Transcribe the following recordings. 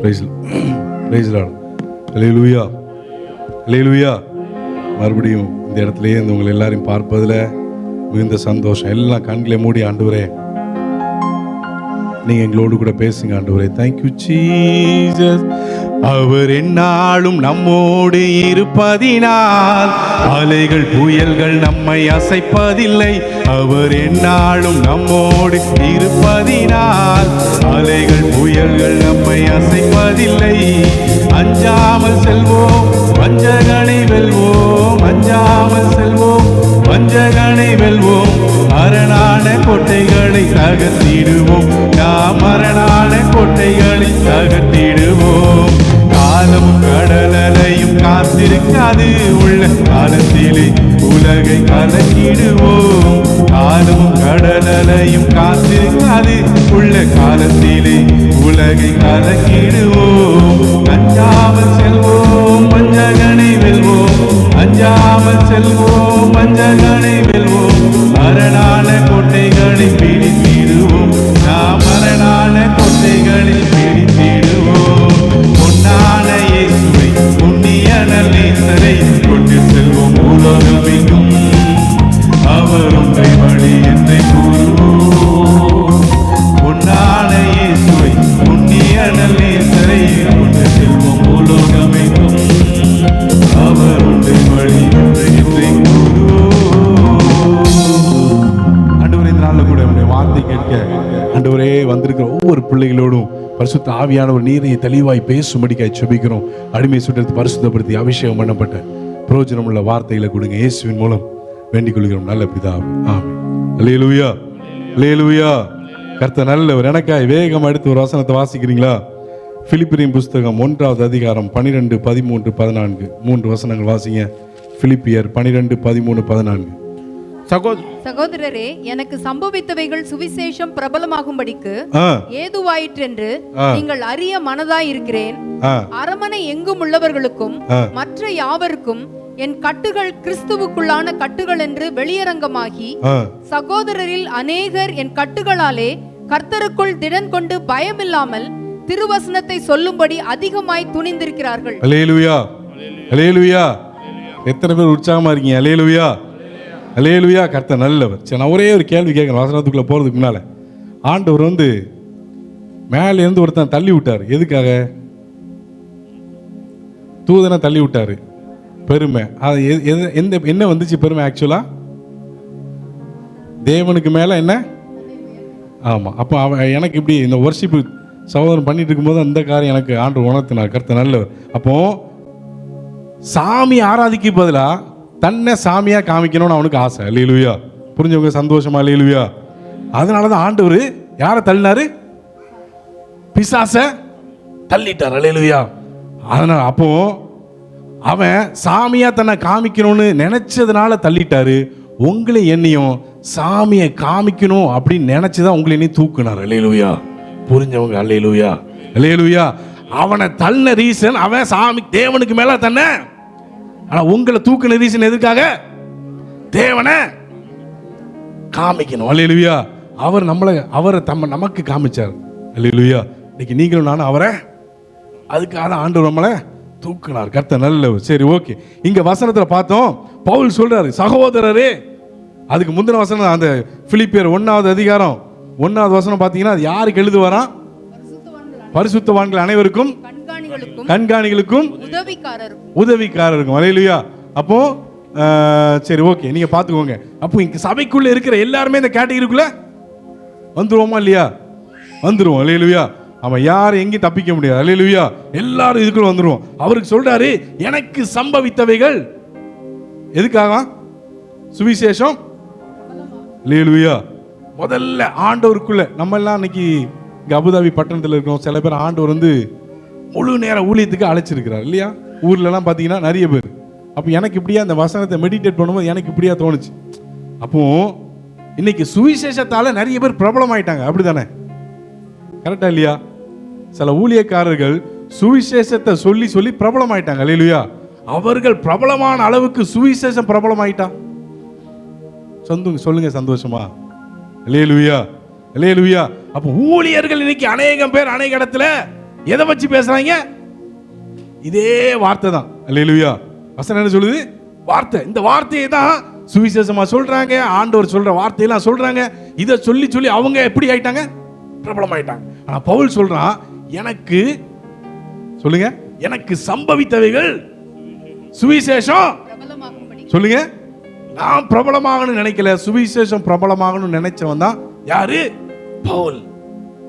Price Lord. அல்லேலூயா, அல்லேலூயா. மறுபடியும் இந்த இடத்துலயே இந்த உங்களை எல்லாரையும் பார்ப்பதில் மிகுந்த சந்தோஷம். எல்லாம் கண்களை மூடி, ஆண்டவரே நீங்க எங்களோடு கூட பேசுங்க ஆண்டவரே. Thank you Jesus. அவர் எந்நாளும் நம்மோடு இருப்பதினால் அலைகள் புயல்கள் நம்மை அசைப்பதில்லை. அவர் எந்நாளும் நம்மோடு இருப்பதினால் அலைகள் புயல்கள் நம்மை அசைப்பதில்லை. அஞ்சாமல் செல்வோம், வஞ்சகனை வெல்வோம். அஞ்சாமல் செல்வோம், வஞ்சகனை வெல்வோம். அரணான கோட்டைகளை தகர்த்திடுவோம். நாம் அரணான கோட்டைகளை தகர்த்திடுவோம். காலமும் கடலையும் காத்திருக்காது, உள்ள காலத்திலே உலகை கலக்கிடுவோம். காலமும் கடலையும் காத்திருக்காது, உள்ள காலத்திலே உலகை கலக்கிடுவோம். அஞ்சாமல் செல்வோம், வஞ்சகனை வெல்வோம். அஞ்சாமல் செல்வோம், வஞ்சகனை வெல்வோம். அரணான கோட்டைகளை பிடித்திடுவோம். நாம் அரணான கோட்டைகளை பிடித்திடுவோம். பொன்னான இயேசுவை, புண்ணிய நல்லீசரை கொண்டு செல்வோம் உலகமெங்கும். அவர் உன்னை வழி என்றை கூறுவோம். பொன்னான இயேசுவை, புண்ணிய நல்லீசரை கொண்டு செல்வோம் உலகமெங்கும். அவர் உன்னை வழி என்றை கூறுவோம். ஆண்டவரே, இந்த நாளில் கூட உங்களுடைய வார்த்தை கேட்க ஆண்டவரே வந்திருக்கிற ஒவ்வொரு பிள்ளைகளோடும் பரிசுத்த ஆவியானவர் நீரை தெளிவாய் பேசும்படிக்காய் செபிக்கிறோம். அடிமை சுற்றத்தை பரிசுத்தப்படுத்தி அபிஷேகம் பண்ணப்பட்ட பிரயோஜனம் உள்ள வார்த்தைகளை கொடுங்க. இயேசுவின் மூலம் வேண்டிக் கொள்கிறோம் நல்ல பிதாவே, ஆமென். அல்லேலூயா, அல்லேலூயா. கர்த்தர் நல்லவர். எனக்காய் வேகம் எடுத்து ஒரு வசனத்தை வாசிக்கிறீங்களா? பிலிப்பியரின் புஸ்தகம் 1வது அதிகாரம் 12, 13, 14 3 வசனங்கள் வாசிங்க. பிலிப்பியர் 12, 13, 14. சகோதரரே, எனக்கு சம்பவித்தவைகள் சுவிசேஷம் பிரபலமாகும்படிக்கு ஏதுவாயிற்றென்று நீங்கள் அறிய மனதாய் இருக்கிறேன். அரமனை எங்கும் உள்ளவர்களுக்கும் மற்ற யாவருக்கும் என் கட்டுகள் கிறிஸ்துவுக்குள்ளான கட்டுகள் என்று வெளியரங்கமாகி, சகோதரரில் அநேகர் என் கட்டுகளாலே கர்த்தருக்குள் திடன் கொண்டு பயமில்லாமல் திருவசனத்தை சொல்லும்படி அதிகமாய் துணிந்திருக்கிறார்கள். அல்லேலூயா, அல்லேலூயா. எத்தனை பேர் உற்சாகமா இருக்கீங்க? அல்லேலூயா, அல்லேலூயா. கர்த்தர் நல்லவர். சரி, நான் ஒரே ஒரு கேள்வி கேட்கறேன் வசனத்துக்குள்ள போறதுக்கு முன்னால. ஆண்டவர் மேல இருந்து ஒருத்தன் தள்ளி விட்டார். எதுக்காக? தூதனை தள்ளி விட்டாரு. பெருமை. அது என்ன வந்துச்சு பெருமை? ஆக்சுவலா தேவனுக்கு மேல என்ன? ஆமா. அப்ப அவன் எனக்கு இப்படி இந்த வர்ஷிப்பு சகோதரன் பண்ணிட்டு இருக்கும்போது அந்த காரியம் எனக்கு ஆண்டவர் உணர்த்தினார். கர்த்தர் நல்லவர். அப்போ சாமி ஆராதிக்க பதிலா தன்னை சாமியா காமிக்கணும்னு அவனுக்கு ஆசை. அல்லேலூயா. புரிஞ்சவங்க சந்தோஷமா? அல்லேலூயா. அதனாலதான் ஆண்டவர் யாரை தள்ளினாரு? பிசாச தள்ளிட்டார். அல்லேலூயா. அதனால அப்போ அவன் சாமியா தன்னை காமிக்கணும்னு நினைச்சதுனால தள்ளிட்டாரு. உங்களை என்னையும் சாமியை காமிக்கணும் அப்படின்னு நினைச்சுதான் உங்களை என்னையும் தூக்குனார். அல்லேலூயா. புரிஞ்சவங்க? அல்லேலூயா, அல்லேலூயா. அவனை தள்ளின ரீசன் அவன் சாமி தேவனுக்கு மேல தன்னை. ஆனா உங்களை தூக்குன ரீசன் எதுக்காக? தேவனை காமிக்கணும். அல்லேலூயா. அவர் அவரை நமக்கு காமிச்சார். அல்லேலூயா. இன்னைக்கு நீங்களும் நானும் அவரை அதுக்காக ஆண்டவர் நம்மளை தூக்குனார். கர்த்தர் நல்லவர். சரி, ஓகே. இங்க வசனத்துல பார்த்தோம், பவுல் சொல்றாரு சகோதரரே. அதுக்கு முந்தின வசனம் அந்த பிலிப்பியர் 1வது அதிகாரம் 1வது வசனம் பார்த்தீங்கன்னா அது யாருக்கு எழுதுவாராம்? பரிசுத்தவான்கள் அனைவருக்கும், கண்காணிகளுக்கும், உதவிக்காரருக்கும். அல்லேலூயா. அப்போ சரி, ஓகே, நீங்க பாத்துக்கோங்க. அப்போ இங்க சபைக்குள்ள இருக்கிற எல்லாருமே இந்த கேட்டகரிக்குள்ள வந்துருவோமா இல்லையா? வந்துருவோம். அல்லேலூயா. அவன் யாரும் எங்கேயும் தப்பிக்க முடியாது. அல்லேலூயா. எல்லாரும் இதுக்குள்ள வந்துருவோம். அவருக்கு சொல்றாரு எனக்கு சம்பவித்தவைகள் எதுக்காக? சுவிசேஷம். அல்லேலூயா. முதல்ல ஆண்டவருக்குள்ள நம்ம எல்லாம் இன்னைக்கு இங்க அபுதாபி பட்டணத்தில் இருக்கோம். சில பேர் ஆண்டவர் முழு நேர ஊழியத்துக்கு அழைச்சிருக்கிறார் இல்லையா? ஊர்ல எல்லாம் பாத்தீங்கன்னா நிறைய பேர். அப்ப எனக்கு இப்படியா அந்த வசனத்தை மெடிடேட் பண்ணும்போது எனக்கு இப்படியா தோணுச்சு. அப்போ இன்னைக்கு சுவிசேஷத்தால நிறைய பேர் பிரபலம் ஆயிட்டாங்க. அப்படித்தானே? கரெக்டா இல்லையா? சில ஊழியக்காரர்கள் சுவிசேஷத்தை சொல்லி சொல்லி பிரபலம் ஆயிட்டாங்க. அல்லேலூயா. அவர்கள் பிரபலமான அளவுக்கு சுவிசேஷம் பிரபலம் ஆயிட்டா. சொல்லுங்க சந்தோஷமா? அல்லேலூயா, அல்லேலூயா. அப்ப ஊழியர்கள் இன்னைக்கு அநேகம் பேர் அநேக இடத்துல எதை வச்சு பேசுறாங்க? இதே வார்த்தை தான். அல்லேலூயா. வசனம் என்ன சொல்லுது? வார்த்தை. இந்த வார்த்தையை தான் சுவிசேஷமா சொல்றாங்க, ஆண்டவர் சொல்ற வார்த்தையெல்லாம் சொல்றாங்க. இதை சொல்லி சொல்லி அவங்க எப்படி ஆயிட்டாங்க? பிரபலமாயிட்டாங்க. ஆனா பவுல் சொல்றான், எனக்கு சொல்லுங்க, எனக்கு சம்பவித்தவைகள் சுவிசேஷம் சொல்லுங்க. நான் பிரபலமாகணும்னு நினைக்கல, சுவிசேஷம் பிரபலமாகணும்னு நினைச்சவன் தான் யாரு? பவுல்.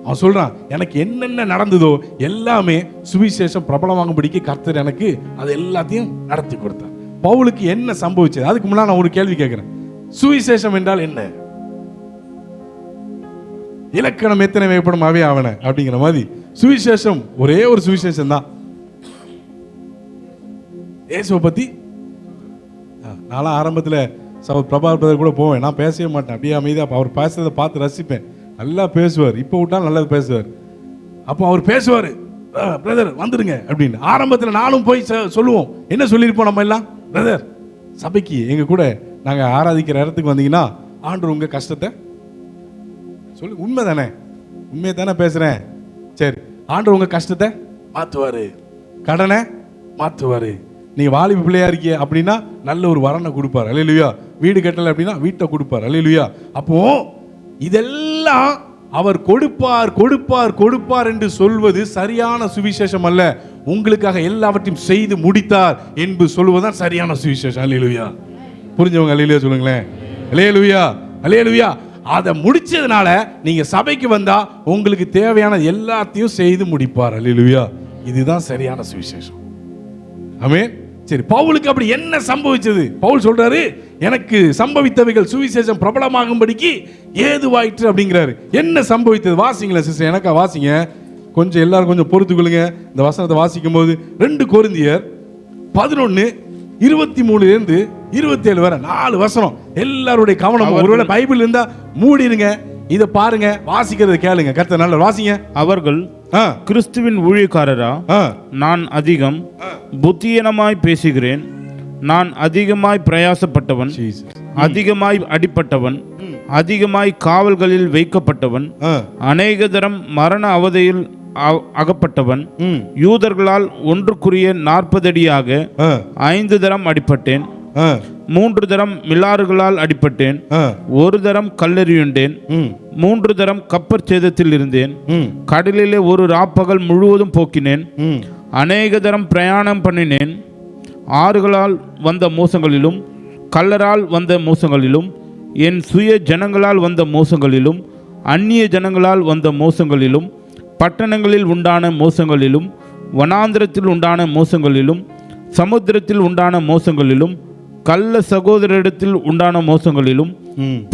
அவன் சொல்றான், எனக்கு என்னென்ன நடந்ததோ எல்லாமே சுவிசேஷம் பிரபலமாகும்படிக்கு கர்த்தர் எனக்கு அது எல்லாத்தையும் நடத்தி கொடுத்தார். பவுலுக்கு என்ன சம்பவிச்சது? அதுக்கு முன்னாடி நான் ஒரு கேள்வி கேட்கிறேன். சுவிசேஷம் என்றால் என்ன? இலக்கணம் எத்தனை வேப்படும் அவே ஆவன அப்படிங்கிற மாதிரி சுவிசேஷம் ஒரே ஒரு சுவிசேஷம் தான். இயேசுவை பத்தி நான் ஆரம்பத்தில் பிரபாகர் கூட போவேன். நான் பேசவே மாட்டேன், அப்படியே அமைதியாக அவர் பேசுறதை பார்த்து ரசிப்பேன். நல்லா பேசுவார், இப்போ விட்டாலும் நல்லா பேசுவார். அப்போ அவர் பேசுவார், பிரதர் வந்துடுங்க அப்படின்னு. ஆரம்பத்தில் நானும் போய் சொல்லுவோம். என்ன சொல்லியிருப்போம் நம்ம எல்லாம்? பிரதர் சபைக்கு எங்கள் கூட நாங்கள் ஆராதிக்கிற இடத்துக்கு வந்தீங்கன்னா ஆண்டவர் உங்கள் கஷ்டத்தை சொல்லு. உண்மை தானே? உண்மையை தானே பேசுகிறேன். சரி, ஆண்டவர் உங்கள் கஷ்டத்தை மாற்றுவார், கடனை மாற்றுவார். நீங்கள் வாலிப பிள்ளையா இருக்கீங்க அப்படின்னா நல்ல ஒரு வரனை கொடுப்பார். அல்லேலூயா. வீடு கட்டலை அப்படின்னா வீட்டை கொடுப்பார். அல்லேலூயா. அப்போ இதெல்லாம் அவர் கொடுப்பார் கொடுப்பார் கொடுப்பார் என்று சொல்வது சரியான சுவிசேஷம் அல்ல. உங்களுக்காக எல்லாவற்றையும் செய்து முடித்தார் என்று சொல்வதுதான் சரியான சுவிசேஷம். அல்லேலூயா. புரிஞ்சவங்க அல்லேலூயா சொல்லுங்களேன். அல்லேலூயா. அல்லேலூயா. அதை முடிச்சதுனால நீங்க சபைக்கு வந்தா உங்களுக்கு தேவையான எல்லாத்தையும் செய்து முடிப்பார். அல்லேலூயா. இதுதான் சரியான சுவிசேஷம். ஆமென். சரி, பவுலுக்கு அப்படி என்ன சம்பவிச்சது? பவுல் சொல்றாரு, எனக்கு சம்பவித்தவைகள் சுவிசேஷம் பிரபலமாகும்படிக்கு ஏதுவாயிற்று அப்படிங்கிறாரு. என்ன சம்பவித்தது? வாசிங்களேன் சிஸ்டர், எனக்கா வாசிங்க கொஞ்சம், எல்லாரும் கொஞ்சம் பொறுத்துக்கொள்ளுங்க. இந்த வசனத்தை வாசிக்கும் போது 2 கொரிந்தியர் 11:23 27 வரை 4 வசனம். எல்லாருடைய கவனம், ஒருவேளை பைபிள் இருந்தா மூடிருங்க, இதை பாருங்க, வாசிக்கிறத கேளுங்க. கர்த்தர் நல்ல வாசிங்க. அவர்கள் கிறிஸ்துவின் ஊழியக்காரரா? நான் அதிகம் புத்தியீனமாய் பேசுகிறேன், நான் அதிகமாய் பிரயாசப்பட்டவன், அதிகமாய் அடிப்பட்டவன், அதிகமாய் காவல்களில் வைக்கப்பட்டவன், அநேக தரம் மரண அவதையில் அகப்பட்டவன், யூதர்களால் ஒன்றுக்குரிய 40 அடியாக 5 தரம் அடிப்பட்டேன், 3 தரம் மிலாறுகளால் அடிப்பட்டேன், 1 தரம் கல்லெறியுண்டேன், 3 தரம் கப்பற் சேதத்தில் இருந்தேன், கடலிலே ஒரு ராப்பகல் முழுவதும் போக்கினேன், அநேக தரம் பிரயாணம் பண்ணினேன், ஆறுகளால் வந்த மோசங்களிலும் கல்லரால் வந்த மோசங்களிலும் என் சுய ஜனங்களால் வந்த மோசங்களிலும் அந்நிய ஜனங்களால் வந்த மோசங்களிலும் பட்டணங்களில் உண்டான மோசங்களிலும் வனாந்திரத்தில் உண்டான மோசங்களிலும் சமுத்திரத்தில் உண்டான மோசங்களிலும் கள்ள சகோதரிடத்தில் உண்டான மோசங்களிலும்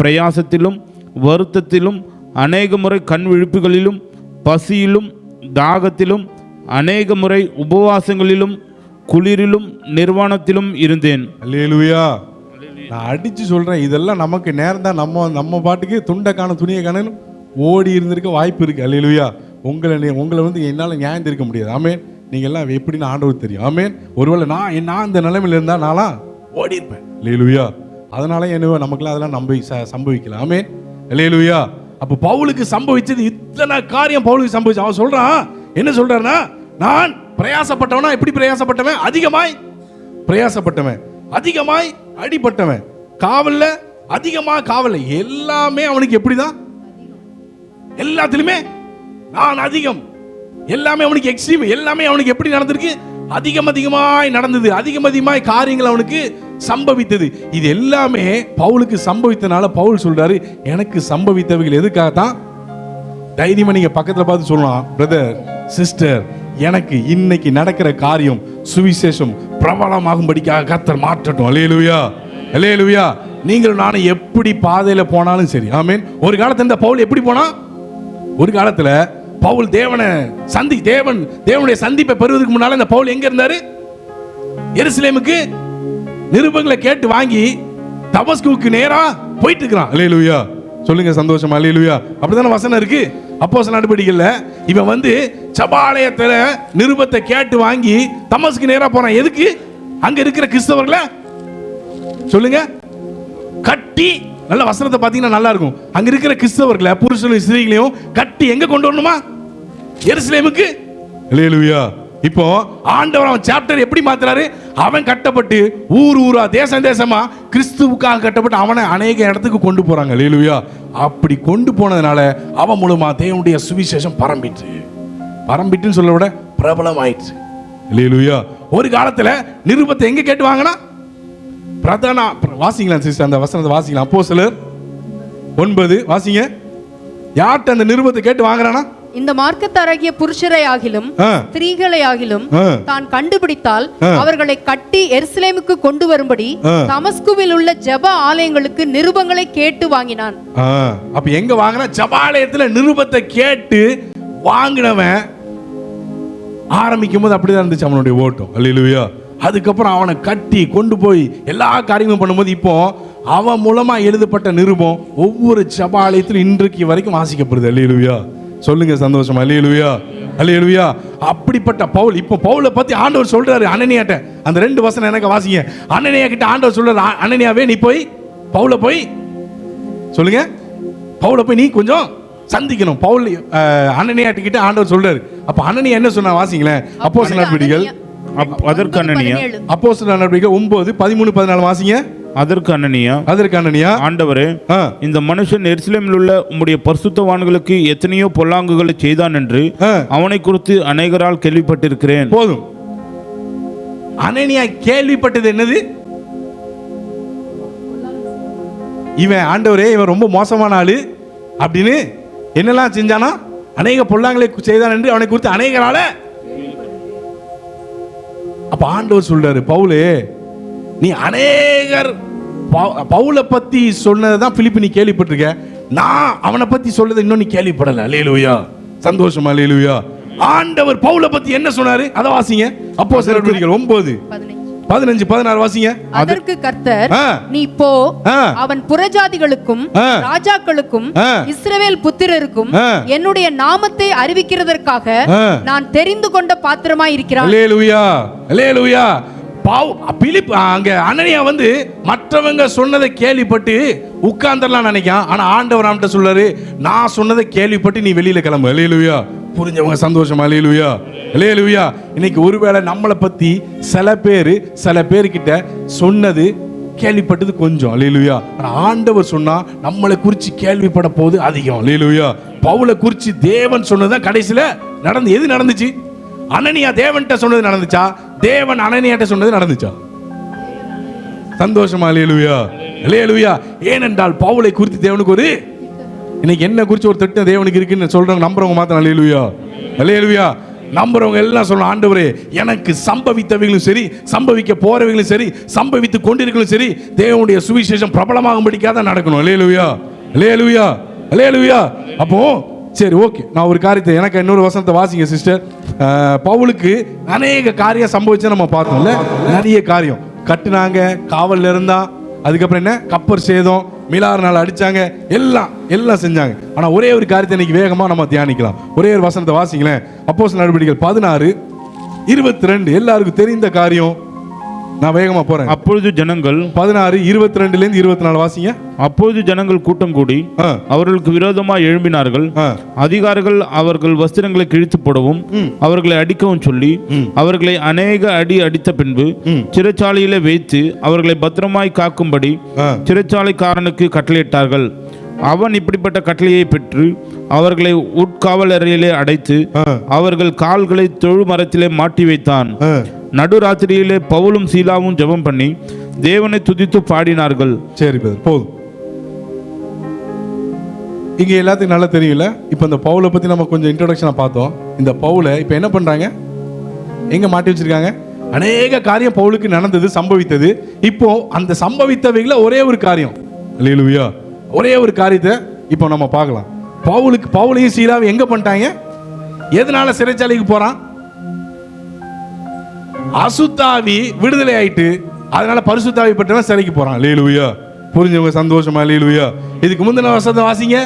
பிரயாசத்திலும் வருத்தத்திலும் அநேக முறை கண் விழிப்புகளிலும் பசியிலும் தாகத்திலும் அநேக முறை உபவாசங்களிலும் குளிரிலும் நிர்வாணத்திலும் இருந்தேன். அல்லேலூயா. நான் அடிச்சு சொல்றேன், இதெல்லாம் நமக்கு நேரம் தான். நம்ம பாட்டுக்கு துண்டை காணும் துணியை காணும் ஓடி இருந்திருக்க வாய்ப்பு இருக்கு. அல்லேலூயா. உங்களை வந்து என்னால் நியாயம் இருக்க முடியாது. ஆமேன். நீங்க எல்லாம் எப்படின்னு ஆண்டவர் தெரியும். ஆமேன். ஒருவேளை நான் இந்த நிலைமையில இருந்தா நான்லாம் ஓடி இருப்பேன். அல்லேலூயா. அதனால என்ன நமக்குலாம் அதெல்லாம் சம்பவிக்கல. ஆமேன். அல்லேலூயா. அப்போ பவுலுக்கு சம்பவிச்சது இத்தனை காரியம். பவுலுக்கு சம்பவிச்சு அவன் சொல்றான், என்ன சொல்றாருன்னா, நான் பிரயாசப்பட்டவனா? எப்படி பிரயாசப்பட்டவன்? அதிகமாய் பிரயாசப்பட்டவன், அதிகமாய் அடிபட்டவன், காவல்ல அதிகமா காவல், எல்லாமே அவனுக்கு எப்படிதான்? எல்லாத்திலுமே நான் அதிகம், எல்லாமே அவனுக்கு எக்ஸ்ட்ரீம், எல்லாமே அவனுக்கு எப்படி நடந்திருக்கு? அதிகமாய் நடந்தது, அதிகமாய் காரியங்கள் அவனுக்கு சம்பவித்தது. இது எல்லாமே பவுலுக்கு சம்பவித்தனால பவுல் சொல்றாரு, எனக்கு சம்பவித்தவைகள் எதுக்காகத்தான்? தைரியமா நீங்க பக்கத்துல பார்த்து சொல்லலாம், பிரதர் சிஸ்டர், எனக்கு இன்னைக்கு நடக்கிற காரியம் சுவிசேஷம் பிரபலமாகும்படிக்காக கர்த்தர் மாற்றட்டும். அல்லேலூயா. அல்லேலூயா. நீங்களும் நானும் எப்படி பாதையில போனாலும் சரி. ஆமென். ஒரு காலத்துல இந்த பவுல் எப்படி போனா? ஒரு காலத்துல பவுல் தேவனுடைய சந்திப்பை பெறுவதற்கு முன்னால இந்த பவுல் எங்க இருந்தாரு? எருசலேமுக்கு நிருபங்களை கேட்டு வாங்கி தமஸ்குவுக்கு நேரா போயிட்டு இருக்கிறான். அல்லேலூயா. சொல்லுங்க சந்தோஷமா. அல்லேலூயா. அப்படிதானே வசனம் இருக்கு அப்போஸ்தலர் நடவடிக்கைகள்ல. இவன் வந்து சபாலயத்துல நிருபத்தை கேட்டு வாங்கி தமஸ்கு நேரா போறான். எதுக்கு? அங்க இருக்கிற கிறிஸ்தவர்களை சொல்லுங்க கட்டி, நல்ல வசனத்தை பார்த்தீங்கன்னா நல்லா இருக்கும். அங்க இருக்கிற கிறிஸ்தவர்களை புருஷனையும் ஸ்திரீகளையும் கட்டி எங்க கொண்டு வரணுமா? எருசலேமுக்கு. அல்லேலூயா. இப்போ ஆண்டவர் அவன் சாப்டர் எப்படி மாத்துறாரு? அவன் கட்டப்பட்டு ஊர் ஊரா தேசம் தேசமா கிறிஸ்துவுக்காக கட்டப்பட்டு அவனை அநேக இடத்துக்கு கொண்டு போறாங்க. அல்லேலூயா. அப்படி கொண்டு போனதுனால அவன் மூலமா தேவனுடைய சுவிசேஷம் பரம்பிட்டுன்னு சொல்ல விட பிரபலம் ஆயிடுச்சு. அல்லேலூயா. ஒரு காலத்துல நிருபத்தை எங்க கேட்டு வாங்கினா பிரதான வாசிக்கலாம் சிஸ்டர், அந்த வசனத்தை வாசிக்கலாம். அப்போஸ்தலர் 9 வாசிங்க. யார்கிட்ட அந்த நிருபத்தை கேட்டு வாங்குறானா? இந்த மார்க்கத்தாராகிய புருஷரை ஆகிலும் ஸ்திரீகளை ஆகிலும் தான் கண்டுபிடித்தால் அவர்களை கட்டி எருசலேமுக்கு கொண்டு வரும்படி தமஸ்குவில் உள்ள ஜெப ஆலயங்களுக்கு நிருபங்களை கேட்டு வாங்கினான். அப்ப எங்க வாங்கினா? ஜெப ஆலயத்துல நிருபத்தை கேட்டு வாங்கினவன் ஆரம்பிக்கும் போது அப்படிதான் இருந்துச்சு அவனுடைய ஓட்டம். அல்லேலூயா. அதுக்கப்புறம் அவனை கட்டி கொண்டு போய் எல்லா காரியங்களும் பண்ணும்போது இப்போ அவன் மூலமா எழுதப்பட்ட நிருபம் ஒவ்வொரு ஜெப ஆலயத்திலும் இன்றைக்கு வரைக்கும் வாசிக்கப்படுது. அல்லேலூயா. சொல்லுங்க சந்தோஷம். அல்லேலூயா. அல்லேலூயா. அப்படிப்பட்ட பவுல், இப்போ பவுலை பத்தி ஆண்டவர் சொல்றாரு அனனியாட்ட. அந்த 2 வசனம் எனக்கு வாசிங்க. அனனியா கிட்ட ஆண்டவர் சொல்றாரு, அனனியாவே நீ போய் பவுலை போய் சொல்லுங்க, பவுலை போய் நீ கொஞ்சம் சந்திக்கணும். பவுல் அனனியாட்ட கிட்ட ஆண்டவர் சொல்றாரு. அப்ப அனனியா என்ன சொன்னா வாசிங்களேன். அப்போஸ்தலர் நடவடிக்கைகள் அதற்கு அனனியா அப்போஸ்தலர் நடவடிக்கைகள் 9 13 14 வாசிங்க. அதற்கு அனனியா ஆண்டவரே, இந்த மனுஷன் எருசலேமில் உள்ள உம்முடைய பரிசுத்தவான்களுக்கு எத்தனையோ பொல்லாங்குகளை செய்தான் என்று அவனை குறித்து அநேகரால் கேள்விப்பட்டிருக்கிறேன். போதும். அனனியா கேள்விப்பட்டது என்னது? இவன் ஆண்டவரே இவன் ரொம்ப மோசமான ஆளு அப்படின்னு என்னெல்லாம் செஞ்சானா? அநேக பொல்லாங்களை செய்தான் என்று அவனை குறித்து அநேகரால. அப்ப ஆண்டவர் சொல்றாரு, பவுலே நீ அநேகர் பவுலை பத்தி சொன்னதான் பிலிப்பு நீ கேள்விப்பட்டிருக்க, நான் அவனை பத்தி சொல்றதை இன்னும் நீ கேள்விப்படல. அல்லேலூயா. சந்தோஷம். அல்லேலூயா. ஆண்டவர் பவுலை பத்தி என்ன சொன்னாரு அதை வாசிங்க. அப்போஸ்தலர் நடவடிக்கைகள் 9 15 16 வாசிங்க. அதற்கு கர்த்தர், நீ போ, அவன் புறஜாதிகளுக்கும் ராஜாக்களுக்கும் இஸ்ரவேல் புத்திரருக்கும் என்னுடைய நாமத்தை அறிவிக்கிறதற்காக நான் தெரிந்து கொண்ட பாத்திரமாய் இருக்கிறான். அல்லேலூயா. அல்லேலூயா. பிலிப் அங்க அனனியா வந்து மற்றவங்க சொன்னதை கேள்விப்பட்டு உட்கார்ந்தரலாம் நினைக்கான். ஆனா ஆண்டவர் அவன்கிட்ட சொல்றாரு, நான் சொன்னதை கேள்விப்பட்டு நீ வெளியில கிளம்பு. அல்லேலூயா. புரிஞ்சவங்க சந்தோஷம். அல்லேலூயா. அல்லேலூயா. இன்னைக்கு ஒருவேளை நம்மளை பத்தி சில பேர்கிட்ட சொன்னது கேள்விப்பட்டது கொஞ்சம். அல்லேலூயா. ஆனா ஆண்டவர் சொன்னா நம்மளை குறிச்சு கேள்விப்பட போது அதிகம். அல்லேலூயா. பவுலை குறிச்சு தேவன் சொன்னதுதான் கடைசியில நடந்து. எது நடந்துச்சு? அனனியா தேவன்கிட்ட சொன்னது நடந்துச்சா? தேவன் அனனியாட்ட சொன்னது நடந்துச்சா? சந்தோஷமா? அல்லேலூயா. அல்லேலூயா. ஏனென்றால் பவுலை குறித்து தேவனுக்கு ஒரு, இன்னைக்கு என்ன குறித்து ஒரு திட்டம் தேவனுக்கு இருக்குன்னு சொல்றவங்க நம்புறவங்க மாத்திரம். அல்லேலூயா. அல்லேலூயா. நம்புறவங்க எல்லாம் சொல்லணும், ஆண்டவரே எனக்கு சம்பவித்தவைகளும் சரி, சம்பவிக்க போறவைகளும் சரி, சம்பவித்து கொண்டிருக்கலும் சரி, தேவனுடைய சுவிசேஷம் பிரபலமாகும்படிக்காக நடக்கணும். அல்லேலூயா. அல்லேலூயா. அல்லேலூயா. அப்போ சரி, ஓகே, நான் ஒரு காரியத்தை, எனக்கு இன்னொரு வசனத்தை வாசிங்க சிஸ்டர். பவுலுக்கு அநேக காரியம் சம்பவிச்சு நம்ம பார்த்தோம்ல. நிறைய காரியம் கட்டுனாங்க, காவல்ல இருந்தா, அதுக்கப்புறம் என்ன கப்பர் சேதம், மிலார் நாள் அடிச்சாங்க, எல்லாம் செஞ்சாங்க. ஆனா ஒரே ஒரு காரியத்தை இன்னைக்கு வேகமா நம்ம தியானிக்கலாம். ஒரே ஒரு வசனத்தை வாசிங்களேன். அப்போஸ்தலர் நடவடிக்கைகள் 16:22 எல்லாருக்கும் தெரிந்த காரியம். நான் வேகமா போறேன். அப்பொழுது ஜனங்கள் 16:22 24 வாசிங்க. அப்பொழுது ஜனங்கள் கூட்டம் கூடி அவர்களுக்கு விரோதமாக எழும்பினார்கள். அதிகாரிகள் அவர்கள் வஸ்திரங்களை கிழித்து போடவும் அவர்களை அடிக்கவும் சொல்லி அவர்களை அநேக அடி அடித்த பின்பு சிறைச்சாலையிலே வைத்து அவர்களை பத்திரமாய் காக்கும்படி சிறைச்சாலைக்காரனுக்கு கட்டளையிட்டார்கள். அவன் இப்படிப்பட்ட கட்டளையை பெற்று அவர்களை உட்காவலறையிலே அடைத்து அவர்கள் கால்களை தொழு மரத்திலே மாட்டி வைத்தான். நடுராத்திரியிலே பவுலும் சீலாவும் ஜெபம் பண்ணி தேவனை துதித்து பாடினார்கள். சரி போதும். இங்க எல்லாத்துக்கும் நல்லா தெரியல. இப்ப இந்த பவுலை பத்தி நம்ம கொஞ்சம் இன்ட்ரோடக்ஷனா பார்த்தோம். இந்த பவுலை இப்ப என்ன பண்றாங்க? எங்க மாட்டி வச்சிருக்காங்க? அநேக காரியம் பவுலுக்கு நடந்தது, சம்பவித்தது. இப்போ அந்த சம்பவித்தவைகள ஒரே ஒரு காரியம். அல்லேலூயா. ஒரே ஒரு காரியத்தை இப்போ நம்ம பார்க்கலாம். பவுலையும் சீலாவை எங்க பண்ணிட்டாங்க? எதனால சிறைச்சாலைக்கு போறான்? அசுத்தாவி விடுதலை ஆயிட்டு, அதனால பரிசுத்தாவி பெற்றவன் சிறைக்கு போறான். அல்லேலூயா. புரிஞ்சவங்க சந்தோஷமா? அல்லேலூயா. இதுக்கு முந்தின வசனத்தை வாசிங்க,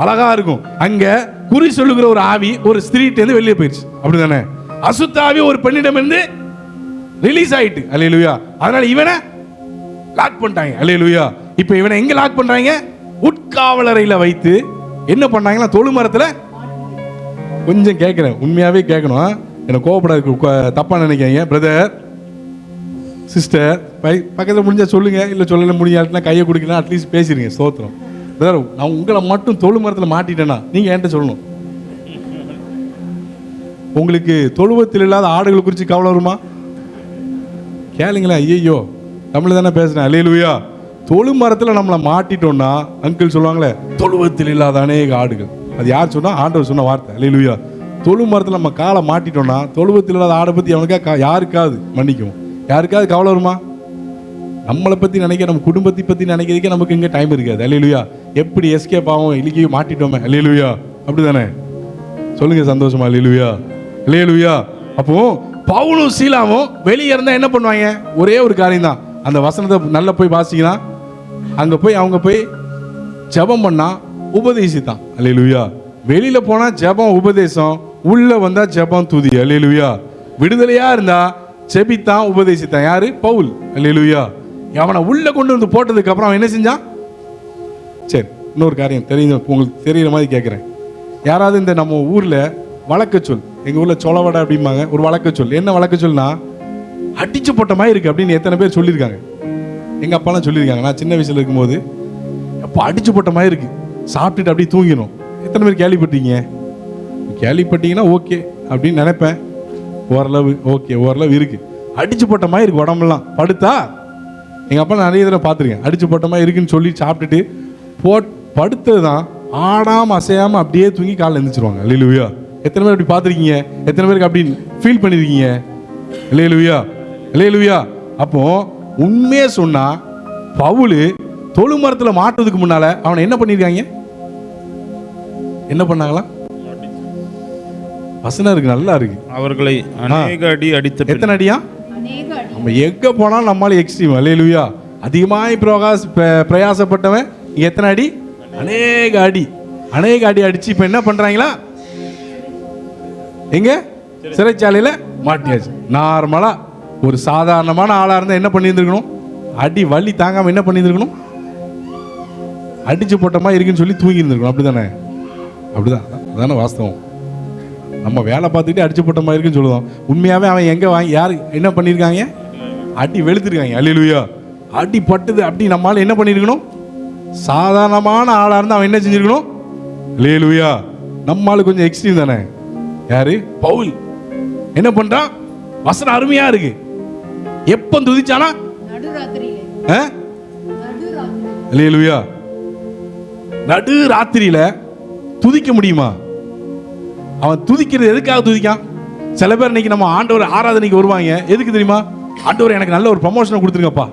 அழகா இருக்கும். அங்க குறி சொல்லுகிற ஒரு ஆவி ஒரு ஸ்திரீட்ட இருந்து வெளியே போயிடுச்சு, அப்படிதானே? அசுத்தாவி ஒரு பெண்ணிடம் இருந்து ரிலீஸ் ஆயிட்டு. அல்லேலூயா. அதனால இவனை லாக் பண்ணிட்டாங்க. அல்லேலூயா. இப்போ இவனை எங்க லாக் பண்றாங்க? உட்காவலறையில வைத்து என்ன பண்ணாங்கன்னா தொழு மரத்துல. கொஞ்சம் கேட்கிறேன், உண்மையாவே கேட்கணும். என்னை கோவப்படாது, தப்பா நினைக்காதீங்க பிரதர் சிஸ்டர். பக்கத்தில் முடிஞ்சா சொல்லுங்க, இல்லை சொல்லல முடிஞ்சாட்டுனா கையை கொடுக்கலாம், அட்லீஸ்ட் பேசிடுங்க. ஸ்தோத்திரம் பிரதர். நான் உங்களை மட்டும் தொழு மரத்தில் மாட்டிட்டேன்னா நீங்கள் என்கிட்ட சொல்லணும். உங்களுக்கு தொழுவத்தில் இல்லாத ஆடுகள் குறித்து கவலை வருமா? கேளுங்களேன். ஐயோ தமிழ் தானே பேசுறேன். அல்லேலூயா. தொழு மரத்தில் நம்மளை மாட்டிட்டோம்னா அங்கிள் சொல்லுவாங்களே தொழுவத்தில் இல்லாத அநேக ஆடுகள். அது யார் சொன்னா? ஆண்டவர் சொன்ன வார்த்தை. அல்லேலூயா. தொழு மரத்தில் நம்ம காலை மாட்டிட்டோம்னா தொழுவத்தில் இல்லாத ஆடை பற்றி அவனுக்கா யாருக்காவது மன்னிக்கும், யாருக்காவது கவலை வருமா? நம்மளை பற்றி நினைக்க, நம்ம குடும்பத்தை பற்றி நினைக்கிறதுக்கே நமக்கு இங்கே டைம் இருக்காது. அல்லேலூயா. எப்படி எஸ்கேப் ஆகும்? இல்லையே மாட்டிட்டோமே. அல்லேலூயா. அப்படி தானே சொல்லுங்க சந்தோஷமா. அல்லேலூயா. அல்லேலூயா. அப்போ பவுலும் சீலாவும் வெளியே இருந்தால் என்ன பண்ணுவாங்க? ஒரே ஒரு காரியம் தான். அந்த வசனத்தை நல்லா போய் வாசிங்கன்னா அங்கே போய் அவங்க போய் ஜெபம் பண்ணா உபதேசித்தான். அல்லேலூயா. வெளியில போனா ஜெபம் உபதேசம், உள்ள வந்தா ஜெபம் துதி. அல்லேலூயா. விடுதலையா இருந்தா ஜெபித்தான் உபதேசித்தான். யாரு? பவுல். அல்லேலூயா. அவனை உள்ள கொண்டு வந்து போட்டதுக்கு அப்புறம் அவன் என்ன செஞ்சான்? சரி, இன்னொரு காரியம் தெரியுது, உங்களுக்கு தெரியுற மாதிரி கேட்குறேன். யாராவது இந்த நம்ம ஊர்ல வழக்க சொல், எங்க ஊர்ல சொலவடை அப்படிம்பாங்க, ஒரு வழக்க சொல். என்ன வழக்க சொல்னா அடிச்சு போட்ட மாதிரி இருக்கு அப்படின்னு எத்தனை பேர் சொல்லியிருக்காங்க? எங்க அப்பாலாம் சொல்லியிருக்காங்க. நான் சின்ன வயசுல இருக்கும்போது அப்போ அடிச்சு போட்ட மாதிரி இருக்கு, சாப்பிட்டுட்டு அப்படியே தூங்கிடும். எத்தனை பேர் கேள்விப்பட்டீங்க? கேள்விப்பட்டீங்கன்னா ஓகே அப்படின்னு நினைப்பேன். ஓரளவு ஓகே, ஓரளவு இருக்கு. அடிச்சு போட்ட மாதிரி இருக்கு உடம்புலாம். படுத்தா எங்கள் அப்பா நிறைய தடவை பார்த்துருக்கேன், அடிச்சு போட்ட மாதிரி இருக்குன்னு சொல்லி சாப்பிட்டுட்டு படுத்தது தான் ஆடாமல் அசையாமல் அப்படியே தூங்கி காலைல எழுந்திரிச்சிருவாங்க. அல்லேலூயா. எத்தனை பேர் அப்படி பார்த்துருக்கீங்க? எத்தனை பேருக்கு அப்படி ஃபீல் பண்ணியிருக்கீங்க? அல்லேலூயா. அல்லேலூயா. அப்போ உண்மையே சொன்னா பவுல் தொழு மரத்தில் மாட்டுறதுக்கு முன்னால அவனை என்ன பண்ணியிருக்காங்க? என்ன பண்ணாங்களா? வசனம் இருக்கு, நல்லா இருக்கு. அவர்களை அநேக அடி அடித்த. எத்தனை அடியா? நம்ம எங்க போனாலும் நம்மளால எக்ஸ்ட்ரீம். அல்லேலூயா. அதிகமாய் பிரயாசப்பட்டவன் எத்தனை அடி? அநேக அடி. அநேக அடி அடிச்சு இப்ப என்ன பண்றாங்களா? எங்க? சிறைச்சாலையில மாட்டியாச்சு. நார்மலா ஒரு சாதாரணமான ஆளா இருந்தா என்ன பண்ணியிருந்துருக்கணும்? அடி வலி தாங்காம என்ன பண்ணியிருந்துருக்கணும்? அடிச்சு போட்டமா இருக்குன்னு சொல்லி தூங்கி இருந்திருக்கணும். அப்படிதானே? அப்படிதான், அதான வாஸ்தவம். நம்ம வேலை பார்த்துக்கிட்டு அடிச்சு போட்ட மாதிரி இருக்குன்னு சொல்லுவோம். உண்மையாவே அவன் எங்க வாங்கி யாரு என்ன பண்ணியிருக்காங்க? அடி வெளுத்துருக்காங்க. அல்லேலூயா. அடி பட்டுது. அப்படி நம்மளால என்ன பண்ணியிருக்கணும்? சாதாரணமான ஆளா இருந்தா அவன் என்ன செஞ்சிருக்கணும்? அல்லேலூயா. நம்மளால கொஞ்சம் எக்ஸ்ட்ரீம் தானே. யாரு? பவுல் என்ன பண்றான்? வசனம் அருமையா இருக்கு. எப்ப துதிச்சானா? அல்லேலூயா. நடு ராத்திரியில துதிக்க முடியுமா? அவன் துதிக்கிறது எதுக்காக துதிக்கான்? சில பேர் இன்னைக்கு நம்ம ஆண்டவர் ஆராதனைக்கு வருவாங்க. எதுக்கு தெரியுமா? ஆண்டவர் எனக்கு நல்ல ஒரு ப்ரமோஷனை கொடுத்துருங்கப்பா,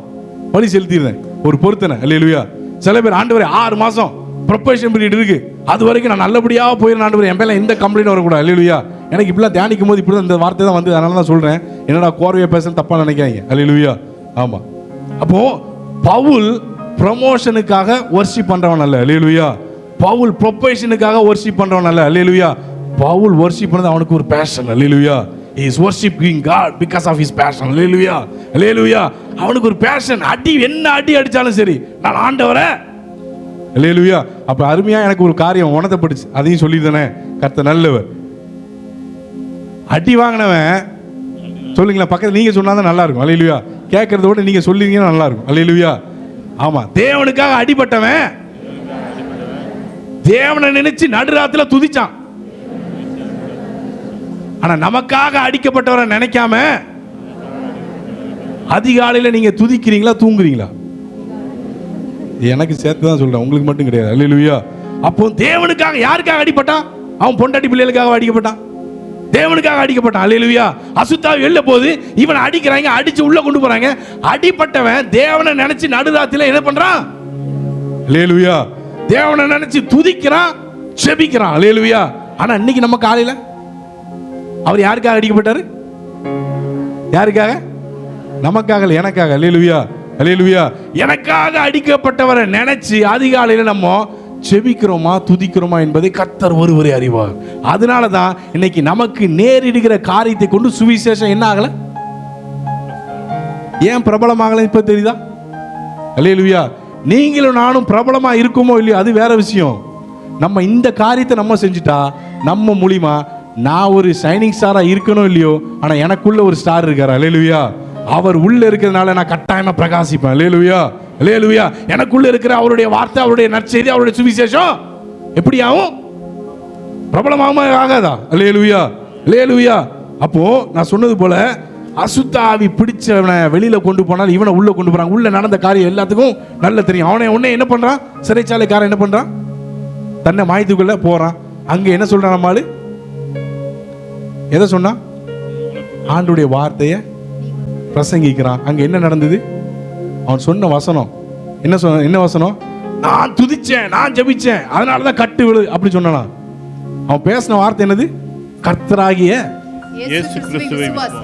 பலி செலுத்திடுறேன், ஒரு பொருத்தனை. அல்லேலூயா. சில பேர் ஆண்டவர் 6 மாசம் ப்ரொபேஷன் பீரியட் இருக்கு, அது வரைக்கும் நான் நல்லபடியாக போயிடுறேன் ஆண்டவர், என் பேர்ல எந்த கம்ப்ளைண்ட் வரக்கூடாது. அல்லேலூயா. எனக்கு இப்படிலாம் தியானிக்கும் போது இப்படி இந்த வார்த்தை தான் வந்து, அதனால தான் சொல்றேன். என்னடா கோர்வையை பேச தப்பா நினைக்காங்க. அல்லேலூயா. ஆமா. அப்போ பவுல் ப்ரமோஷனுக்காக வர்ஷிப் பண்றவன் அல்ல. அல்லேலூயா. பவுல் ப்ரொபேஷனுக்காக வர்ஷிப் பண்றவன் அல்ல. அல்லேலூயா. பவுல் வர்ஷிப் பண்ணது அவனுக்கு ஒரு பேஷன். அல்லேலூயா. He is worshiping God because of his passion. Hallelujah. Hallelujah. அவனுக்கு ஒரு பேஷன். அடி என்ன அடி அடிச்சாலும் சரி, நான் ஆண்டவரே. Hallelujah. அப்ப அருமையா எனக்கு ஒரு காரியம் உணர்த்தப்பட்டுச்சு, அதையும் சொல்லிதானே. கர்த்தர் நல்லவர். அடி வாங்கினவன் சொல்லுங்களேன், பக்கத்துல நீங்க சொன்னாதான் நல்லா இருக்கும். Hallelujah. கேட்கறத விட நீங்க சொல்லிங்கன்னா நல்லா இருக்கும். Hallelujah. ஆமா. தேவனுக்காக அடிபட்டவன் தேவனை நினைச்சு நடுராத்திரில துதிச்சான். ஆனா நமக்காக அடிக்கப்பட்டவரை நினைக்காம அதிகாலையில நீங்க துதிக்கிறீங்களா தூங்குறீங்களா? எனக்கு சேர்த்து தான் சொல்றேன், உங்களுக்கு மட்டும் கிடையாது. அல்லேலூயா. அப்போ தேவனுக்காக யாருக்காக அடிபட்டான்? அவன் பொண்டாட்டி பிள்ளைகளுக்காக அடிக்கப்பட்டான், தேவனுக்காக அடிக்கப்பட்டான். அல்லேலூயா. அசுத்தாவி வெளில போகுது, இவனை அடிக்கிறாங்க, அடிச்சு உள்ள கொண்டு போறாங்க. அடிப்பட்டவன் தேவனை நினைச்சு நடுராத்திரில என்ன பண்றான்? அல்லேலூயா. தேவனை நினைச்சு துதிக்கிறான், செபிக்கிறான். அல்லேலூயா. ஆனா இன்னைக்கு நம்ம காலையில அவர் யாருக்காக அடிக்கப்பட்டாரு? யாருக்காக? நமக்காக, எனக்காக. அல்லேலூயா. அல்லேலூயா. எனக்காக அடிக்கப்பட்டவரை நினைச்சு அதிகாலையில நம்ம செபிக்கிறோமா துதிக்கிறோமா என்பதை கர்த்தர் ஒருவரே அறிவார். அதனால தான் இன்னைக்கு நமக்கு நேரிடுகிற காரியத்தை கொண்டு சுவிசேஷம் என்ன ஆகல, ஏன் பிரபலமாகல இப்ப தெரியுதா? அல்லேலூயா. நீங்களும் நானும் பிரபலமா இருக்குமோ இல்லையோ அது வேற விஷயம். நம்ம இந்த காரியத்தை நம்ம செஞ்சுட்டா நம்ம மூலியமா நான் ஒரு ஷைனிங் ஸ்டாரா இருக்கணும் இல்லையோ, ஆனா எனக்குள்ள ஒரு ஸ்டார் இருக்காரு. அல்லேலூயா. அவர் உள்ள இருக்கிறதுனால நான் கட்டாயமா பிரகாசிப்பேன். அல்லேலூயா, அல்லேலூயா. எனக்குள்ள இருக்கிற அவருடைய வார்த்தை, அவருடைய நற்செய்தி, அவருடைய சுவிசேஷம் எப்படி ஆகும்? பிரபலமாகுமா ஆகாதா? அல்லேலூயா, அல்லேலூயா. அப்போ நான் சொன்னது போல அசுத்த ஆவி பிடிச்சவனை வெளியில கொண்டு போனால் இவனை உள்ள கொண்டு போறாங்க. உள்ள நடந்த காரியம் எல்லாத்துக்கும் நல்ல தெரியும். அவனை உடனே என்ன பண்றான்? சிறைச்சாலைக்காரன் என்ன பண்றான்? தன்னை மாயத்துக்குள்ள போறான். அங்க என்ன சொல்றான்? நம்மளு எதை சொன்னா? ஆண்டுடைய வார்த்தையை பிரசங்கிக்கிறான். அங்க என்ன நடந்தது? அவன் சொன்ன வசனம் என்ன வசனம்? நான் துதிச்சேன், நான் ஜெபிச்சேன், அதனாலதான் கட்டு விழு அப்படி சொன்னான். அவன் பேசின வார்த்தை என்னது? கர்த்தராகிய இயேசு கிறிஸ்துவை விசுவாசி.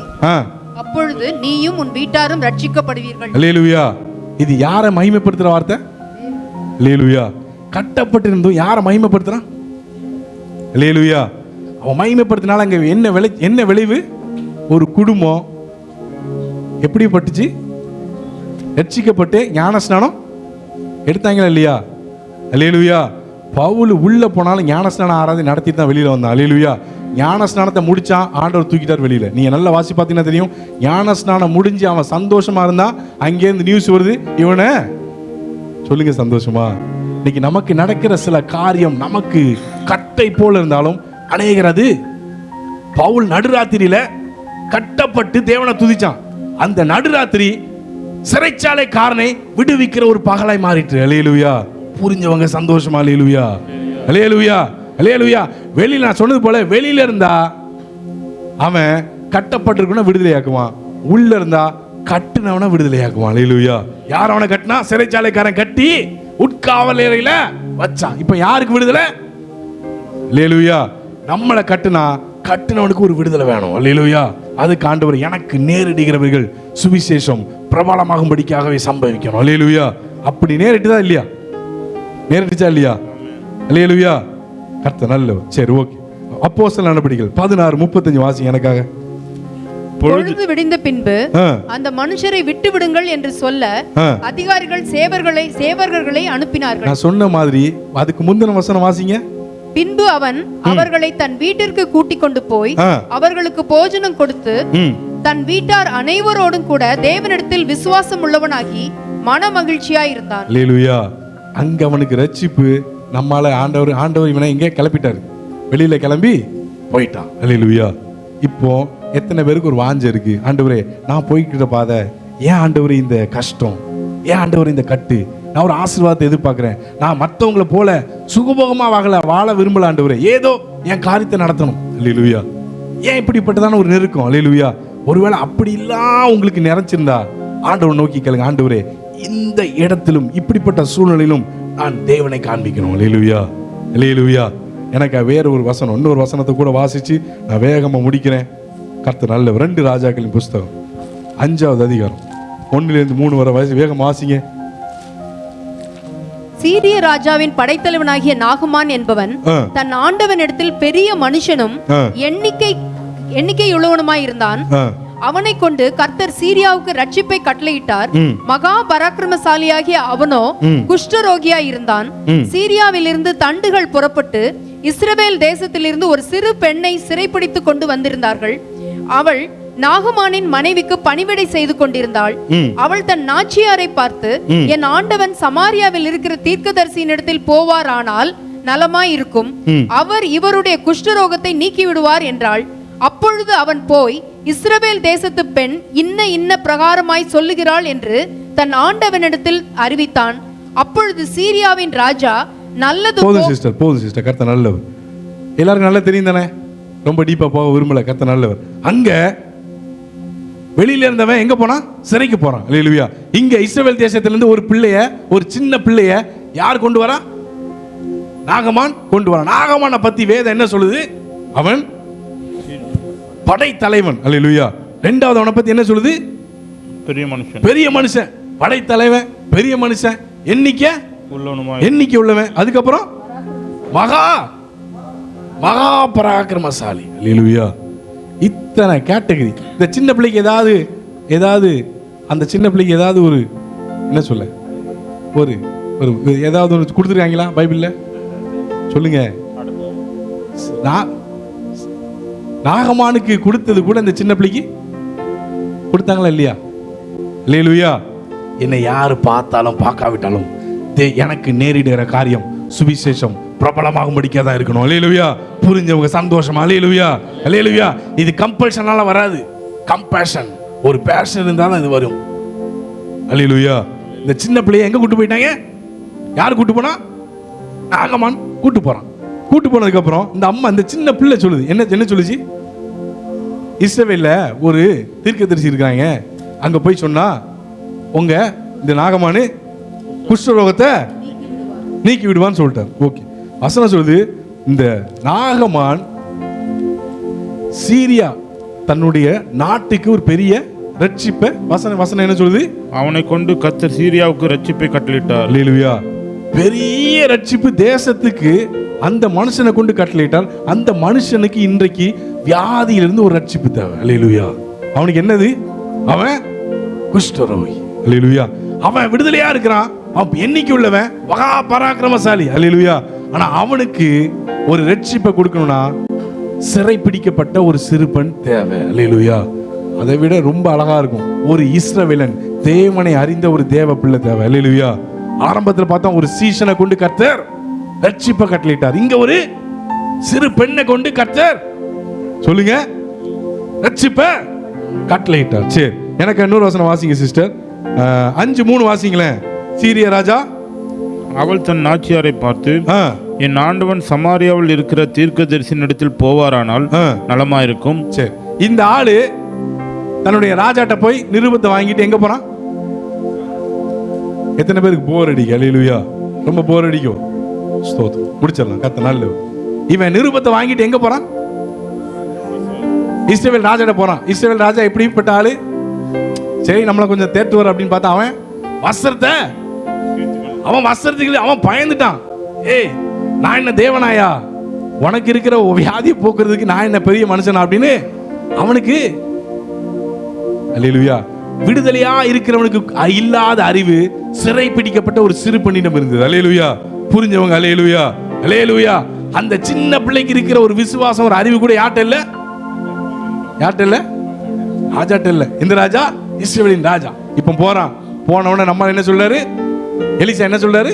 அப்பொழுது நீயும் உன் வீட்டாரும் ரட்சிக்கப்படுவீர்கள். அல்லேலூயா. இது யாரை மகிமைப்படுத்துற வார்த்தை? அல்லேலூயா. கட்டப்பட்டிருந்தும் யாரை மகிமைப்படுத்துறான்? அல்லேலூயா. அவன் மகிமைப்படுத்தினால அங்க என்ன விளைவு? ஒரு குடும்பம் எப்படி பட்டுச்சு? ரட்சிக்கப்பட்டு ஞானஸ்நானம் எடுத்தாங்களா இல்லையா? அல்லேலூயா. பவுல் உள்ள போனாலும் ஞானஸ்நானம் ஆராதனை நடத்திட்டு தான் வெளியில வந்தான். அல்லேலூயா. ஞானஸ்நானத்தை முடிச்சான், ஆண்டவர் தூக்கிட்டார் வெளியில. நீங்க நல்லா வாசி பார்த்தீங்கன்னா தெரியும். ஞானஸ்நானம் முடிஞ்சு அவன் சந்தோஷமா இருந்தா அங்கேருந்து நியூஸ் வருது, இவனை சொல்லுங்க சந்தோஷமா. இன்னைக்கு நமக்கு நடக்கிற சில காரியம் நமக்கு கட்டை போல இருந்தாலும் அநேகரது. பவுல் நடுராத்திரியில கட்டப்பட்டு தேவனை துதிச்சான். அந்த நடுராத்திரி சிறைச்சாலைக்காரனை விடுவிக்கிற ஒரு பகலாய் மாறிட்டு. அல்லேலூயா. புரிஞ்சவங்க சந்தோஷமா? அல்லேலூயா, அல்லேலூயா, அல்லேலூயா. வெளியில நான் சொன்னது போல வெளியில இருந்தா அவன் கட்டப்பட்டிருக்கணும் விடுதலையாக்குவான், உள்ள இருந்தா கட்டுனவன விடுதலையாக்குவான். அல்லேலூயா. யார் அவனை கட்டினா? சிறைச்சாலைக்காரன் கட்டி உட்காவல் அறையில வச்சான். இப்ப யாருக்கு விடுதலை? அல்லேலூயா. நம்மளை கட்டுனவனுக்கு ஒரு விடுதலை வேணும். அல்லேலூயா. அதுக்கு ஆண்டவர் எனக்கு நேரிடுகிறவர்கள் சுவிசேஷம் பிரபலமாகும்படிக்காகவே சம்பவிக்கணும். அல்லேலூயா. அப்படி நேரிட்டுதா இல்லையா? நேரிட்டுச்சா இல்லையா? அல்லேலூயா. கர்த்தர் நல்லவர். சரி, ஓகே. அப்போஸ்தலர் நடபடிகள் 16:35 வாசி எனக்காக. பொழுது விடிந்த பின்பு அந்த மனுஷரை விட்டு விடுங்கள் என்று சொல்ல அதிகாரிகள் சேவகர்களை அனுப்பினார்கள். நான் சொன்ன மாதிரி அதுக்கு முந்தின வசனம் வாசிங்க. பின்பு அவன் அவர்களை தன் வீட்டிற்கு கூட்டிக் கொண்டு போய் அவர்களுக்கு போஜனம் கொடுத்து தன் வீட்டார் அனைவரோடும் கூட தேவனிடத்தில் விசுவாசம் உள்ளவனாகி மன மகிழ்ச்சியாய் இருந்தான். அல்லேலூயா. அங்க அவனுக்கு ரட்சிப்பு. நம்மால ஆண்டவர் இவனை எங்கே கிளப்பிட்டாரு? வெளியில கிளம்பி போயிட்டான். அல்லேலூயா. இப்போ எத்தனை பேருக்கு ஒரு வாஞ்சை இருக்கு? ஆண்டவரே, நான் போய்கிட்ட பாதை, ஏன் ஆண்டவரே இந்த கஷ்டம், ஏன் ஆண்டவரே இந்த கட்டு, நான் ஒரு ஆசீர்வாதத்தை எதிர்பார்க்கிறேன், நான் மற்றவங்களை போல சுகபோகமா வாழ விரும்பல ஆண்டவரே, ஏதோ என் காரியத்தை நடத்தணும். அல்லேலூயா. ஏன் இப்படிப்பட்டதான ஒரு நெருக்கம்? அல்லேலூயா. ஒருவேளை அப்படி இல்லாம உங்களுக்கு நிறைஞ்சிருந்தா ஆண்டவர் நோக்கி கேளுங்க, ஆண்டவரே இந்த இடத்திலும் இப்படிப்பட்ட சூழ்நிலையிலும் நான் தேவனை காண்பிக்கணும். அல்லேலூயா, அல்லேலூயா. எனக்கு வேற ஒரு வசனம், இன்னொரு வசனத்தை கூட வாசிச்சு நான் வேகமா முடிக்கிறேன். கர்த்தர் நல்ல 2 ராஜாக்களின் புஸ்தகம் 5வது அதிகாரம் 1-3 வரை வேகம் வாசிங்க. சீரிய ராஜாவின் படைத்தலைவனாகிய நாகமான் என்பவன் தன் ஆண்டவனிடத்தில் பெரிய மனுஷனும் எண்ணிக்கையுள்ளவனுமாய் இருந்தான். அவனை கொண்டு கர்த்தர் சீரியாவுக்கு ரட்சிப்பை கட்டளையிட்டார். மகா பராக்கிரமசாலியாகிய அவனோ குஷ்டரோகியாய் இருந்தான். சீரியாவிலிருந்து தண்டுகள் புறப்பட்டு இஸ்ரவேல் தேசத்திலிருந்து ஒரு சிறு பெண்ணை சிறைப்பிடித்து கொண்டு வந்திருந்தார்கள். அவள் நாகமானின் மனைவிக்கு பணிவிடை செய்து கொண்டிருந்தாள். அவள் தன் நாச்சியாரை பார்த்து, என் ஆண்டவன் சமாரியாவில் இருக்கிற தீர்க்கதரிசியினிடத்தில் போவார், ஆனால் நலமாய் இருக்கும், அவர் இவருடைய குஷ்டரோகத்தை நீக்கி விடுவார் என்றாள். அப்பொழுது அவன் போய், இஸ்ரவேல் தேசத்து பெண் இன்ன பிரகாரமாய் சொல்லுகிறாள் என்று தன் ஆண்டவனிடத்தில் அறிவித்தான். அப்பொழுது சீரியாவின் ராஜா, நல்லது. போதும் சிஸ்டர், கர்த்தர் நல்லவர். எல்லாருக்கும் நல்லா தெரியும் தானே? ரொம்ப டீப்பா போக விரும்பல. கர்த்தர் நல்லவர். அங்க வெளியில இருந்தவன் எங்க போனா? சிறைக்கு போறான். அல்லேலூயா. இங்க இஸ்ரவேல் தேசத்திலிருந்து ஒரு சின்ன பிள்ளைய யார் கொண்டு வரா? நாகமான் கொண்டு வரா. நாகமான பத்தி வேதம் என்ன சொல்லுது? அவன் படை தலைவன். அல்லேலூயா. 2வது அவனை பத்தி என்ன சொல்லுது? பெரிய மனுஷன், படை தலைவன், பெரிய மனுஷன், எண்ணிக்கை உள்ளவன். அதுக்கப்புறம் மகா பராக்கிரமசாலி. அல்லேலூயா. இத்தனை கேட்டகரி. இந்த சின்ன பிள்ளைக்கு ஏதாவது அந்த சின்ன பிள்ளைக்கு ஏதாவது ஒரு என்ன சொல்ல ஒரு ஏதாவது ஒன்று கொடுத்துருக்காங்களா பைபிள்ல? சொல்லுங்க. நாகமானுக்கு கொடுத்தது கூட இந்த சின்ன பிள்ளைக்கு கொடுத்தாங்களா இல்லையா? அல்லேலூயா. என்னை யாரு பார்த்தாலும் பார்க்காவிட்டாலும் எனக்கு நேரிடுகிற காரியம் சுவிசேஷம் பிரபலமாகும்படிக்கா தான் இருக்கணும். அல்லேலூயா. புரிஞ்சவங்க சந்தோஷம். அல்லேலூயா. அல்லேலூயா. இது கம்பல்ஷனால வராது. கம்பேஷன், ஒரு பேஷன் இருந்தாலும் இது வரும். அல்லேலூயா. இந்த சின்ன பிள்ளைய எங்க கூட்டு போயிட்டாங்க? யார் கூட்டு போனா? நாகமான் கூட்டு போறான். கூட்டு போனதுக்கு அப்புறம் இந்த அம்மா, இந்த சின்ன பிள்ளை சொல்லுது, என்ன சொல்லுச்சு? இஸ்ரவேல்ல ஒரு தீர்க்கதரிசி இருக்காங்க, அங்க போய் சொன்னா உங்க இந்த நாகமானு குஷ்டரோகத்தை நீக்கி விடுவான்னு சொல்லிட்டார். ஓகே. வசனம் சொல்லுது, இந்த நாகமான் சீரியா தன்னுடைய நாட்டுக்கு ஒரு பெரிய ரட்சிப்பை, வசனம் என்ன சொல்லுது? அவனை கொண்டு கர்த்தர் சீரியாவுக்கு ரட்சிப்பை கட்டளையிட்டார். அல்லேலூயா. பெரிய ரட்சிப்பு தேசத்துக்கு அந்த மனுஷனை கொண்டு கட்டளையிட்டார். அந்த மனுஷனுக்கு இன்றைக்கு வியாதியிலிருந்து ஒரு ரட்சிப்பு தேவை. அல்லேலூயா. அவனுக்கு என்னது? அவன் குஷ்டரோகி. அல்லேலூயா. அவன் விடுதலையா இருக்கிறான். அவன் எண்ணிக்கை உள்ளவன், மகா பராக்கிரமசாலி. அல்லேலூயா. ஆனா அவனுக்கு ஒரு ரட்சிப்பை கொடுக்கணும்னா சிறை பிடிக்கப்பட்ட ஒரு சிறுபெண் தேவை. அல்லேலூயா. அதை விட ரொம்ப அழகா இருக்கும், ஒரு இஸ்ரவேலன், தேவனை அறிந்த ஒரு தேவ பிள்ளை தேவை. அல்லேலூயா. ஆரம்பத்தில் பார்த்தா ஒரு சீசனை கொண்டு கர்த்தர் ரட்சிப்பை கட்டளையிட்டார். இங்க ஒரு சிறு பெண்ணை கொண்டு கர்த்தர் சொல்லுங்க ரட்சிப்பை கட்டளையிட்டார். சரி, எனக்கு இன்னொரு வசனம் வாசிங்க சிஸ்டர். 5:3 வாசிங்களேன். சீரிய ராஜா அவள் தன் நாச்சியாரை பார்த்து, என் ஆண்டவன் சமாரியாவில் இருக்கிற தீர்க்கதரிசியினிடத்தில் போவாரானால் நலமாயிருக்கும். சரி, இந்த ஆளு தன்னுடைய ராஜாட்ட போய் நிருபத்தை வாங்கிட்டு எங்க போறான்? எத்தனை பேருக்கு போர் அடிக்கும்? அல்லேலூயா. ரொம்ப போர் அடிக்கும். ஸ்தோத்திரம். முடிச்சிடலாம். கத்த நல்ல. இவன் நிருபத்தை வாங்கிட்டு எங்க போறான்? இஸ்ரவேல் ராஜாட்ட போறான். இஸ்ரவேல் ராஜா எப்படிப்பட்ட ஆளு? சரி, நம்மளை கொஞ்சம் தேற்றுவார் அப்படின்னு பார்த்தா அவன் வஸ்திரத்துக்கு அவன் பயந்துட்டான். ஏய், நான் என்ன தேவனாயா? உனக்கு இருக்கிற வியாதியை போக்குறதுக்கு நான் என்ன பெரிய மனுஷனா அப்படின்னு அவனுக்கு, அல்லேலூயா, விடுதலையா இருக்கிறவனுக்கு இல்லாத அறிவு சிறை பிடிக்கப்பட்ட ஒரு சிறு பெண்ணிடம் இருந்தது. அல்லேலூயா. புரிஞ்சவங்க அல்லேலூயா. அல்லேலூயா. அந்த சின்ன பிள்ளைக்கு இருக்கிற ஒரு விசுவாசம், ஒரு அறிவு கூட யார்ட்ட இல்ல? ராஜாட்ட இல்ல. இந்த ராஜா இஸ்ரவேலின் ராஜா. இப்ப போறான். போனவன நம்ம என்ன சொல்றாரு? எலிசா என்ன சொல்றாரு?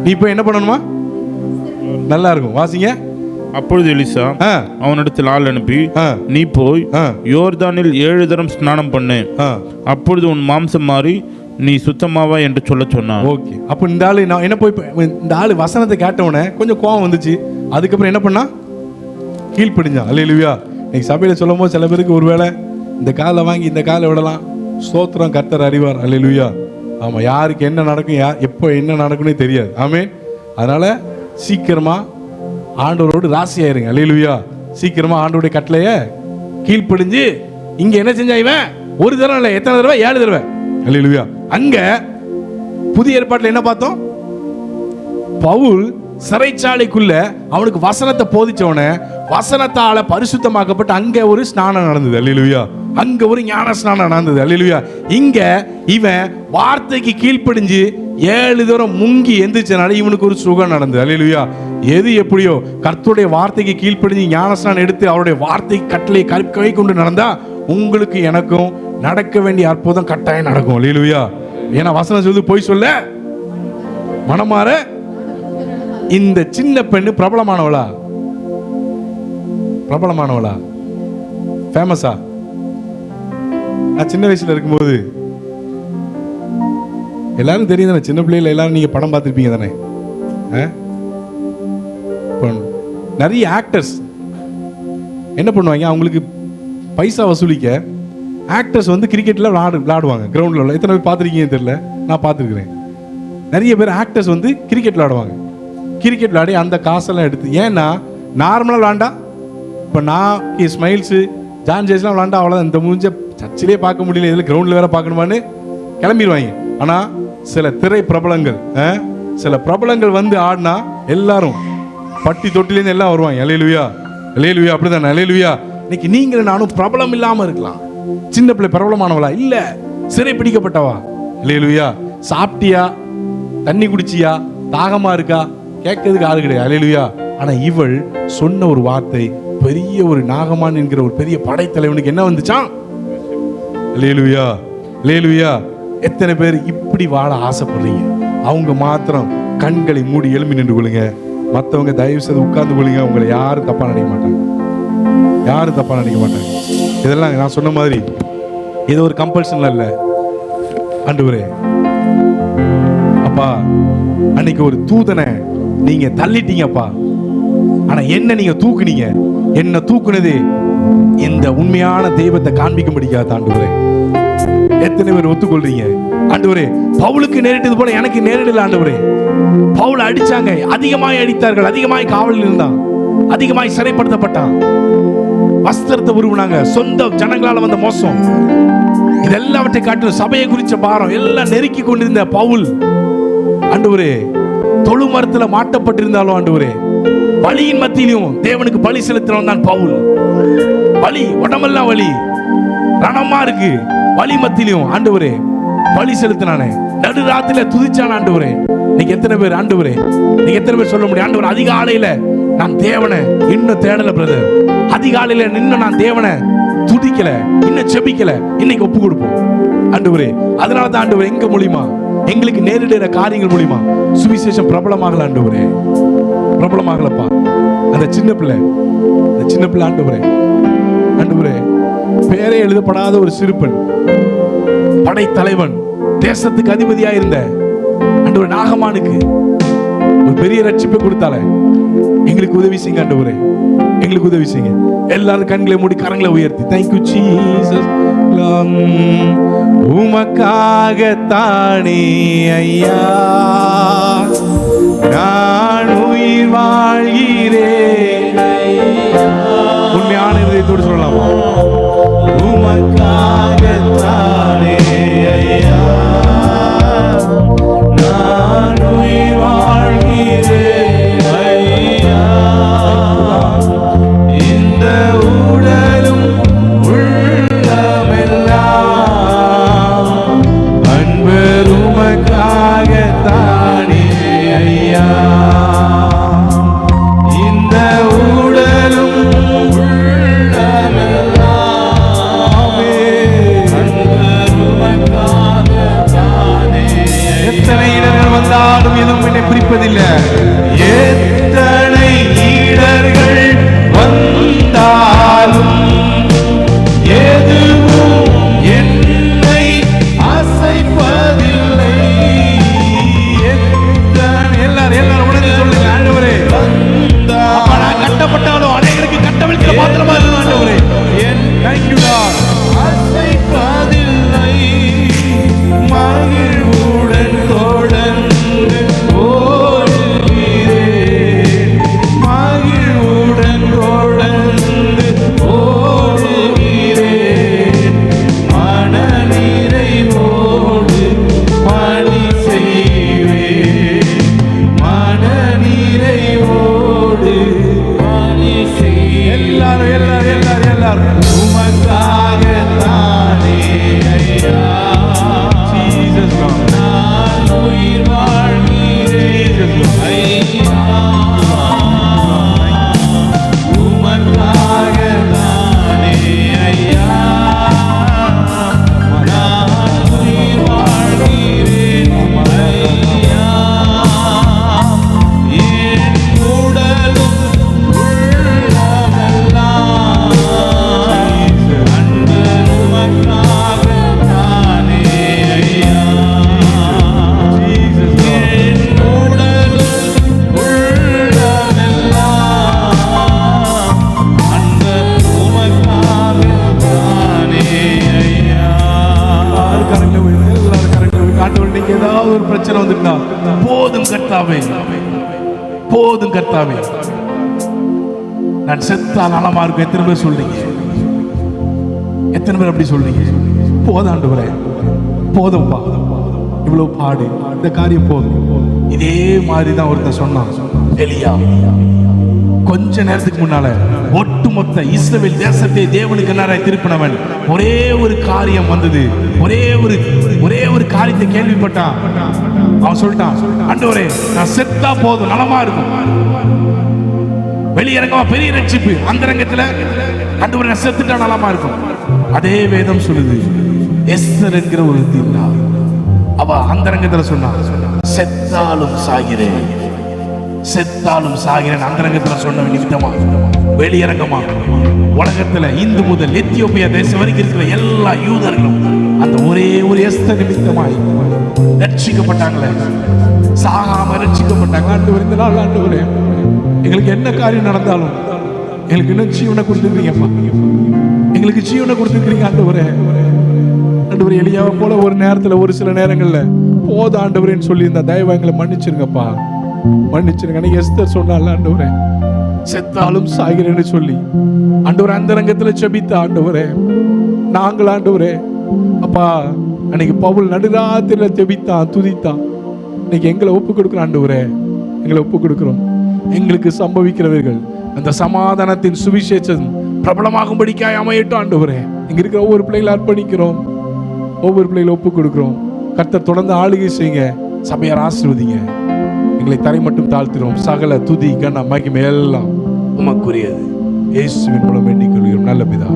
நீ இப்ப என்ன பண்ணணுமா? நல்லா இருக்கும். வாசிங்க. அப்பொழுது எலிசா அவனிடத்தில் ஆள் அனுப்பி, நீ போய் யோர்தானில் 7 தரம் ஸ்நானம் பண்ணு, அப்பொழுது உன் மாம்சம் மாறி நீ சுத்தமாவா என்று சொல்ல சொன்னான். ஓகே. அப்ப இந்த ஆளு நான் என்ன போய், இந்த ஆளு வசனத்தை கேட்டவனே கொஞ்சம் கோவம் வந்துச்சு. அதுக்கப்புறம் என்ன பண்ணா? கீழ்ப்படிஞ்சான். அல்லேலூயா. இன்னைக்கு சபையில சொல்லும் போது சில பேருக்கு ஒருவேளை இந்த காலை வாங்கி இந்த காலை விடலாம். ஸ்தோத்திரம். கர்த்தர் அறிவார். அல்லேலூயா. ஆமா, யாருக்கு என்ன நடக்கும், எப்போ என்ன நடக்கும்னே தெரியாது. ஆமென். அதனால சீக்கிரமா ஆண்டவரோடு ராசி ஆயிருங்க. அல்லேலூயா. சீக்கிரமா ஆண்டவருடைய கட்டளைய கீழ்ப்படிஞ்சு, இங்க என்ன செஞ்சா இவன்? ஒரு தடவை இல்லை, எத்தனை தடவை? 7 தடவை. அல்லேலூயா. அங்க புதிய ஏற்பாட்டில் என்ன பார்த்தோம்? பவுல் சிறைச்சாலைக்குள்ள அவனுக்கு வசனத்தை போதிச்சவன, வசனத்தால பரிசுத்தமாக்கப்பட்டு அங்க ஒரு ஸ்நானம் நடந்தது. அல்லேலூயா. அங்க ஒரு ஞான ஸ்நானம் நடந்தது. அல்லேலூயா. இங்க இவன் வார்த்தைக்கு கீழ்ப்படிஞ்சு 7 தடவை முங்கி எந்திரிச்சனால இவனுக்கு ஒரு சுகம் நடந்தது. அல்லேலூயா. எது எப்படியோ கர்த்தருடைய வார்த்தைக்கு கீழ்ப்படிஞ்சு ஞானஸ்நானம் எடுத்து அவருடைய வார்த்தை கட்டளை கை கொண்டு நடந்தா உங்களுக்கு எனக்கும் நடக்க வேண்டிய அற்புதம் கட்டாயம் நடக்கும். அல்லேலூயா. ஏன்னா வசனம் சொல்லுது, போய் சொல்ல மனமாற. இந்த சின்ன பெண்ணு பிரபலமானவளா? ஃபேமஸா? நான் சின்ன வயசுல இருக்கும்போது எல்லாரும் தெரியும் தானே, சின்ன பிள்ளைல எல்லாரும் நீங்க படம் பார்த்துருப்பீங்க தானே. நிறைய ஆக்டர்ஸ் என்ன பண்ணுவாங்க, அவங்களுக்கு பைசா வசூலிக்க ஆக்டர்ஸ் வந்து கிரிக்கெட்ல விளையாடுவாங்க. கிரவுண்ட்ல எத்தனை பேர் பார்த்துருக்கீங்கன்னு தெரியல, நான் பார்த்துருக்கிறேன். நிறைய பேர் ஆக்டர்ஸ் வந்து கிரிக்கெட் விளையாடுவாங்க. கிரிக்கெட் விளையாடி அந்த காசெல்லாம் எடுத்து, ஏன்னா நார்மலாக விளாண்டா, இப்போ நான் ஸ்மைல்ஸு ஜான் ஜேஸ்லாம் விளாண்டா அவ்வளோதான், இந்த மூஞ்ச சர்ச்சிலே பார்க்க முடியல, இதில் கிரவுண்டில் வேற பார்க்கணுமான்னு கிளம்பிடுவாங்க. ஆனால் சில திரை பிரபலங்கள், சில பிரபலங்கள் வந்து ஆடினா எல்லாரும் பட்டி தொட்டிலேருந்து எல்லாம் வருவாங்க. அல்லேலூயா. அல்லேலூயா. அப்படிதான். அல்லேலூயா. இன்னைக்கு நீங்களும் நானும் பிரபலம் இல்லாமல் இருக்கலாம். சின்ன பிள்ளை பிரபலமானவளா? இல்ல, சிறை பிடிக்கப்பட்டவா. அல்லேலூயா. சாப்பிட்டியா, தண்ணி குடிச்சியா, தாகமா இருக்கா, கேட்கறதுக்கு ஆள் கிடையாது. அல்லேலூயா. ஆனா இவள் சொன்ன ஒரு வார்த்தை பெரிய ஒரு நாகமான் என்கிற ஒரு பெரிய படைத்தலைவனுக்கு என்ன வந்துச்சான்? அல்லேலூயா, அல்லேலூயா. எத்தனை பேர் இப்படி வாழ ஆசைப்படுறீங்க? அவங்க மாத்திரம் கண்களை மூடி எழும்பி நின்று கொள்ளுங்க. மற்றவங்க தயவு செய்து உட்கார்ந்து கொள்ளுங்க. உங்களை யாரும் தப்பா நினைக்க மாட்டாங்க, யாரும் தப்பா நினைக்க மாட்டாங்க. இதெல்லாம் நான் சொன்ன மாதிரி இது ஒரு கம்பல்ஷன்ல இல்ல. ஆண்டவரே அப்பா, அன்னைக்கு ஒரு தூதனை நீங்க தள்ளிட்டீங்கப்பா, ஆனா என்ன நீங்க தூக்குனீங்க. என்ன தூக்குனது இந்த உண்மையான தெய்வத்தை காண்பிக்க முடியாது. ஆண்டவரே எத்தனை பேர் ஒத்துக்கொள்றீங்க? ஆண்டவரே பவுலுக்கு நேரிட்டது போல எனக்கு நேரிடல. ஆண்டவரே பவுல் அடிச்சாங்க, அதிகமாய் அடித்தார்கள், அதிகமாய் காவலில் இருந்தான், அதிகமாய் சிறைப்படுத்தப்பட்டான், வஸ்திரத்தை உருவினாங்க, சொந்த ஜனங்களால வந்த மோசம், இதெல்லாவற்றை காட்டிலும் சபையை குறிச்ச பாரம் எல்லாம் நெருக்கி கொண்டிருந்த பவுல் ஆண்டவரே தொழு மரத்துல மாட்டப்பட்டிருந்தாலும் ஆண்டவரே வலியின் மத்தியிலும் தேவனுக்கு பலி செலுத்தினவன் தான் பவுல். வலி, உடம்பெல்லாம் வலி, ரணமா இருக்கு, வலி மத்தியிலும் ஆண்டவரே பலி செலுத்தினானே, நடுராத்திரில துதிச்சான். ஆண்டவரே நீங்க எத்தனை பேர் ஆண்டவரே, நீங்க எத்தனை பேர் சொல்ல முடியும்? ஆண்டவர் அதிகாலையில நான் தேவனை இன்னும் தேடல பிரதர், அதிகாலையில நின்று நான் தேவனை துதிக்கல, இன்னும் செபிக்கல, இன்னைக்கு ஒப்பு கொடுப்போம் ஆண்டவரே. அதனால தான் ஆண்டவரே எங்க மூலியமா, எங்களுக்கு நேரிடுற காரியங்கள் மூலியமா சுவிசேஷம் பிரபலமாகல. ஆண்டவரே பிரபலமாகலப்பா. அந்த சின்ன பிள்ளை, அந்த சின்ன பிள்ளை ஆண்டவரே, ஆண்டவரே பேரே எழுதப்படாத ஒரு சிறுபெண், படைத்தலைவன், தேசத்துக்கு அதிபதியா இருந்த ஆண்டவரே நாகமானுக்கு ஒரு பெரிய ரட்சிப்பை கொடுத்தாலே எங்களுக்கு உதவி செய்யுங்க ஆண்டவரே, எங்களுக்கு உதவி செய்யுங்க. எல்லாரும் கண்களை மூடி கரங்களை உயர்த்தி Thank you Jesus. உமக்காகத்தானே ஐயா நான் உயிர் வாழ்கிறேன். உண்மையான இதயத்தோடு சொல்லலாமா? உமக்காகத்தானே ஐயா நான் உயிர் வாழ்கிறேன் ஐயா, இந்த உடலும் உள்ளமெல்லாம் அன்பர் உமக்காகத்தானே ஐயா, இந்த உடலும் உள்ளமெல்லாம் அன்பர் உமக்காகத்தானே. எத்தனை இடர்கள் வந்தாலும் எதுவும் என்னை பிரிப்பதில்லை, எத்தனை இடர்கள் வந்தாலும் எதுவும் என்னை அசைப்பதில்லை. எல்லாரும் உடனே சொல்லுங்க ஆண்டவரே, அப்பா நான் கட்டப்பட்டாலும் அநேகருக்கு கட்டவிழ்க்கிற மாத்திரமா இருக்கணும் ஆண்டவரே. Thank you Lord. அசைப்பதில்லை, மகிழ்வுடன் தொடர்ந்து ஓடுகிறேன், மகிழ்வுடன் தொடர்ந்து ஓடுகிறேன், மனநிறைவோடு பணி செய்வேன், மனநிறைவோடு பணி செய்வேன். எல்லாரும் எல்லாரும் எல்லாரும் எல்லாரும் உமக்காகத்தானே ஐயா Jesus Lord. நான் உயிர் வாழ்கிறேன் ஐயா, உமக்காகத்தானே ஐயா நான் உயிர் வாழ்கிறேன் ஐயா, என் உடலும் உள்ளமெல்லாம் அன்பர் உமக்காகத்தானே ஐயா, என் உடலும் உள்ளமெல்லாம் அன்பர் உமக்காகத்தானே ஐயா. எல்லாரும் கரங்களை உயர்த்தி, எல்லாரும் கரங்களை உயர்த்தி. ஆண்டவரே நீங்க ஏதாவது ஒரு பிரச்சனை வந்துட்டா போதும் கர்த்தாவே, போதும் கர்த்தாவே, நான் செத்தா நலமா இருக்கும். எத்தனை பேர் சொல்றீங்க? எத்தனை பேர் அப்படி சொல்றீங்க? போதும் ஆண்டவரே, போதும்பா, இவ்வளவு பாடு, இந்த காரியம் போதும். இதே மாதிரி தான் ஒருத்தர் சொன்னான், எலியா. கொஞ்ச நேரத்துக்கு முன்னால ஒட்டுமொத்த இஸ்ரவேல் தேசத்தை தேவனுக்கு நேராய் திருப்பினவன். ஒரே ஒரு காரியம் வந்தது, ஒரே ஒரு காரியத்தை கேள்விப்பட்டான். அவன் சொல்லிட்டான், ஆண்டவரே நான் செத்தா போதும், நலமா இருக்கும். வெளியரங்கமா பெரிய ரட்சிப்பு, அந்தரங்கத்துல ஆண்டவரே நான் செத்துட்டா நலமா இருக்கும். அதே வேதம் சொல்லுது. எஸ்தர் என்கிற ஒரு தீர்னா அவ அந்தரங்கத்துல சொன்னா, செத்தாலும் சாகிறேன், செத்தாலும் சாகிறேன். அந்தரங்கத்துல சொன்ன நிமித்தமா வெளியரங்கமா உலகத்துல இந்து முதல் எத்தியோப்பியா தேசம் வரைக்கும் இருக்கிற எல்லா யூதர்களும் அந்த ஒரே ஒரு எஸ்தர் நிமித்தமாய் ரட்சிக்கப்பட்டாங்களே, சாகாம ரட்சிக்கப்பட்டாங்க. ஆண்டவரே இந்த நாள் ஆண்டவரே எங்களுக்கு என்ன காரியம் நடந்தாலும் எங்களுக்கு இன்னும் ஜீவனை கொடுத்துருக்கீங்கப்பா, எங்களுக்கு ஜீவனை கொடுத்துருக்கீங்க ஆண்டவரே. ஆண்டவரே எலியாவை போல ஒரு நேரத்துல ஒரு சில நேரங்கள்ல போத ஆண்டவரேன்னு சொல்லி இந்த தயவை எங்களை மன்னிச்சிருங்கப்பா, மன்னிச்சிருங்க. நீங்க எஸ்தர் சொன்னால ஆண்டவரே செத்தாலும் சாகிறேன்னு சொல்லி ஆண்டவரே அந்த ரங்கத்துல செபித்த ஆண்டவரே நாங்கள் ஆண்டவரே அப்பா அன்னைக்கு பவுல் நடுராத்திரில செபித்தான், துதித்தான். இன்னைக்கு எங்களை ஒப்பு கொடுக்குறோம் ஆண்டவரே, எங்களை ஒப்பு கொடுக்கிறோம். எங்களுக்கு சம்பவிக்கிறவர்கள் அந்த சமாதானத்தின் சுவிசேஷம் பிரபலமாகும்படிக்காய் அமையட்டும் ஆண்டவரே. இங்க இருக்கிற ஒவ்வொரு பிள்ளைகளை அர்ப்பணிக்கிறோம், ஒவ்வொரு பிள்ளைகளை ஒப்பு கொடுக்கிறோம். கர்த்தர் தொடர்ந்து ஆளுகை செய்யுங்க, சபையார் ஆசீர்வதிங்க. எங்களை தரை மட்டும் தாழ்த்துகிறோம். சகல துதி கன மகிமை எல்லாம் உமக்குரியது. இயேசுவின் மூலம் வேண்டிக் கொள்கிறோம் நல்ல பிதா.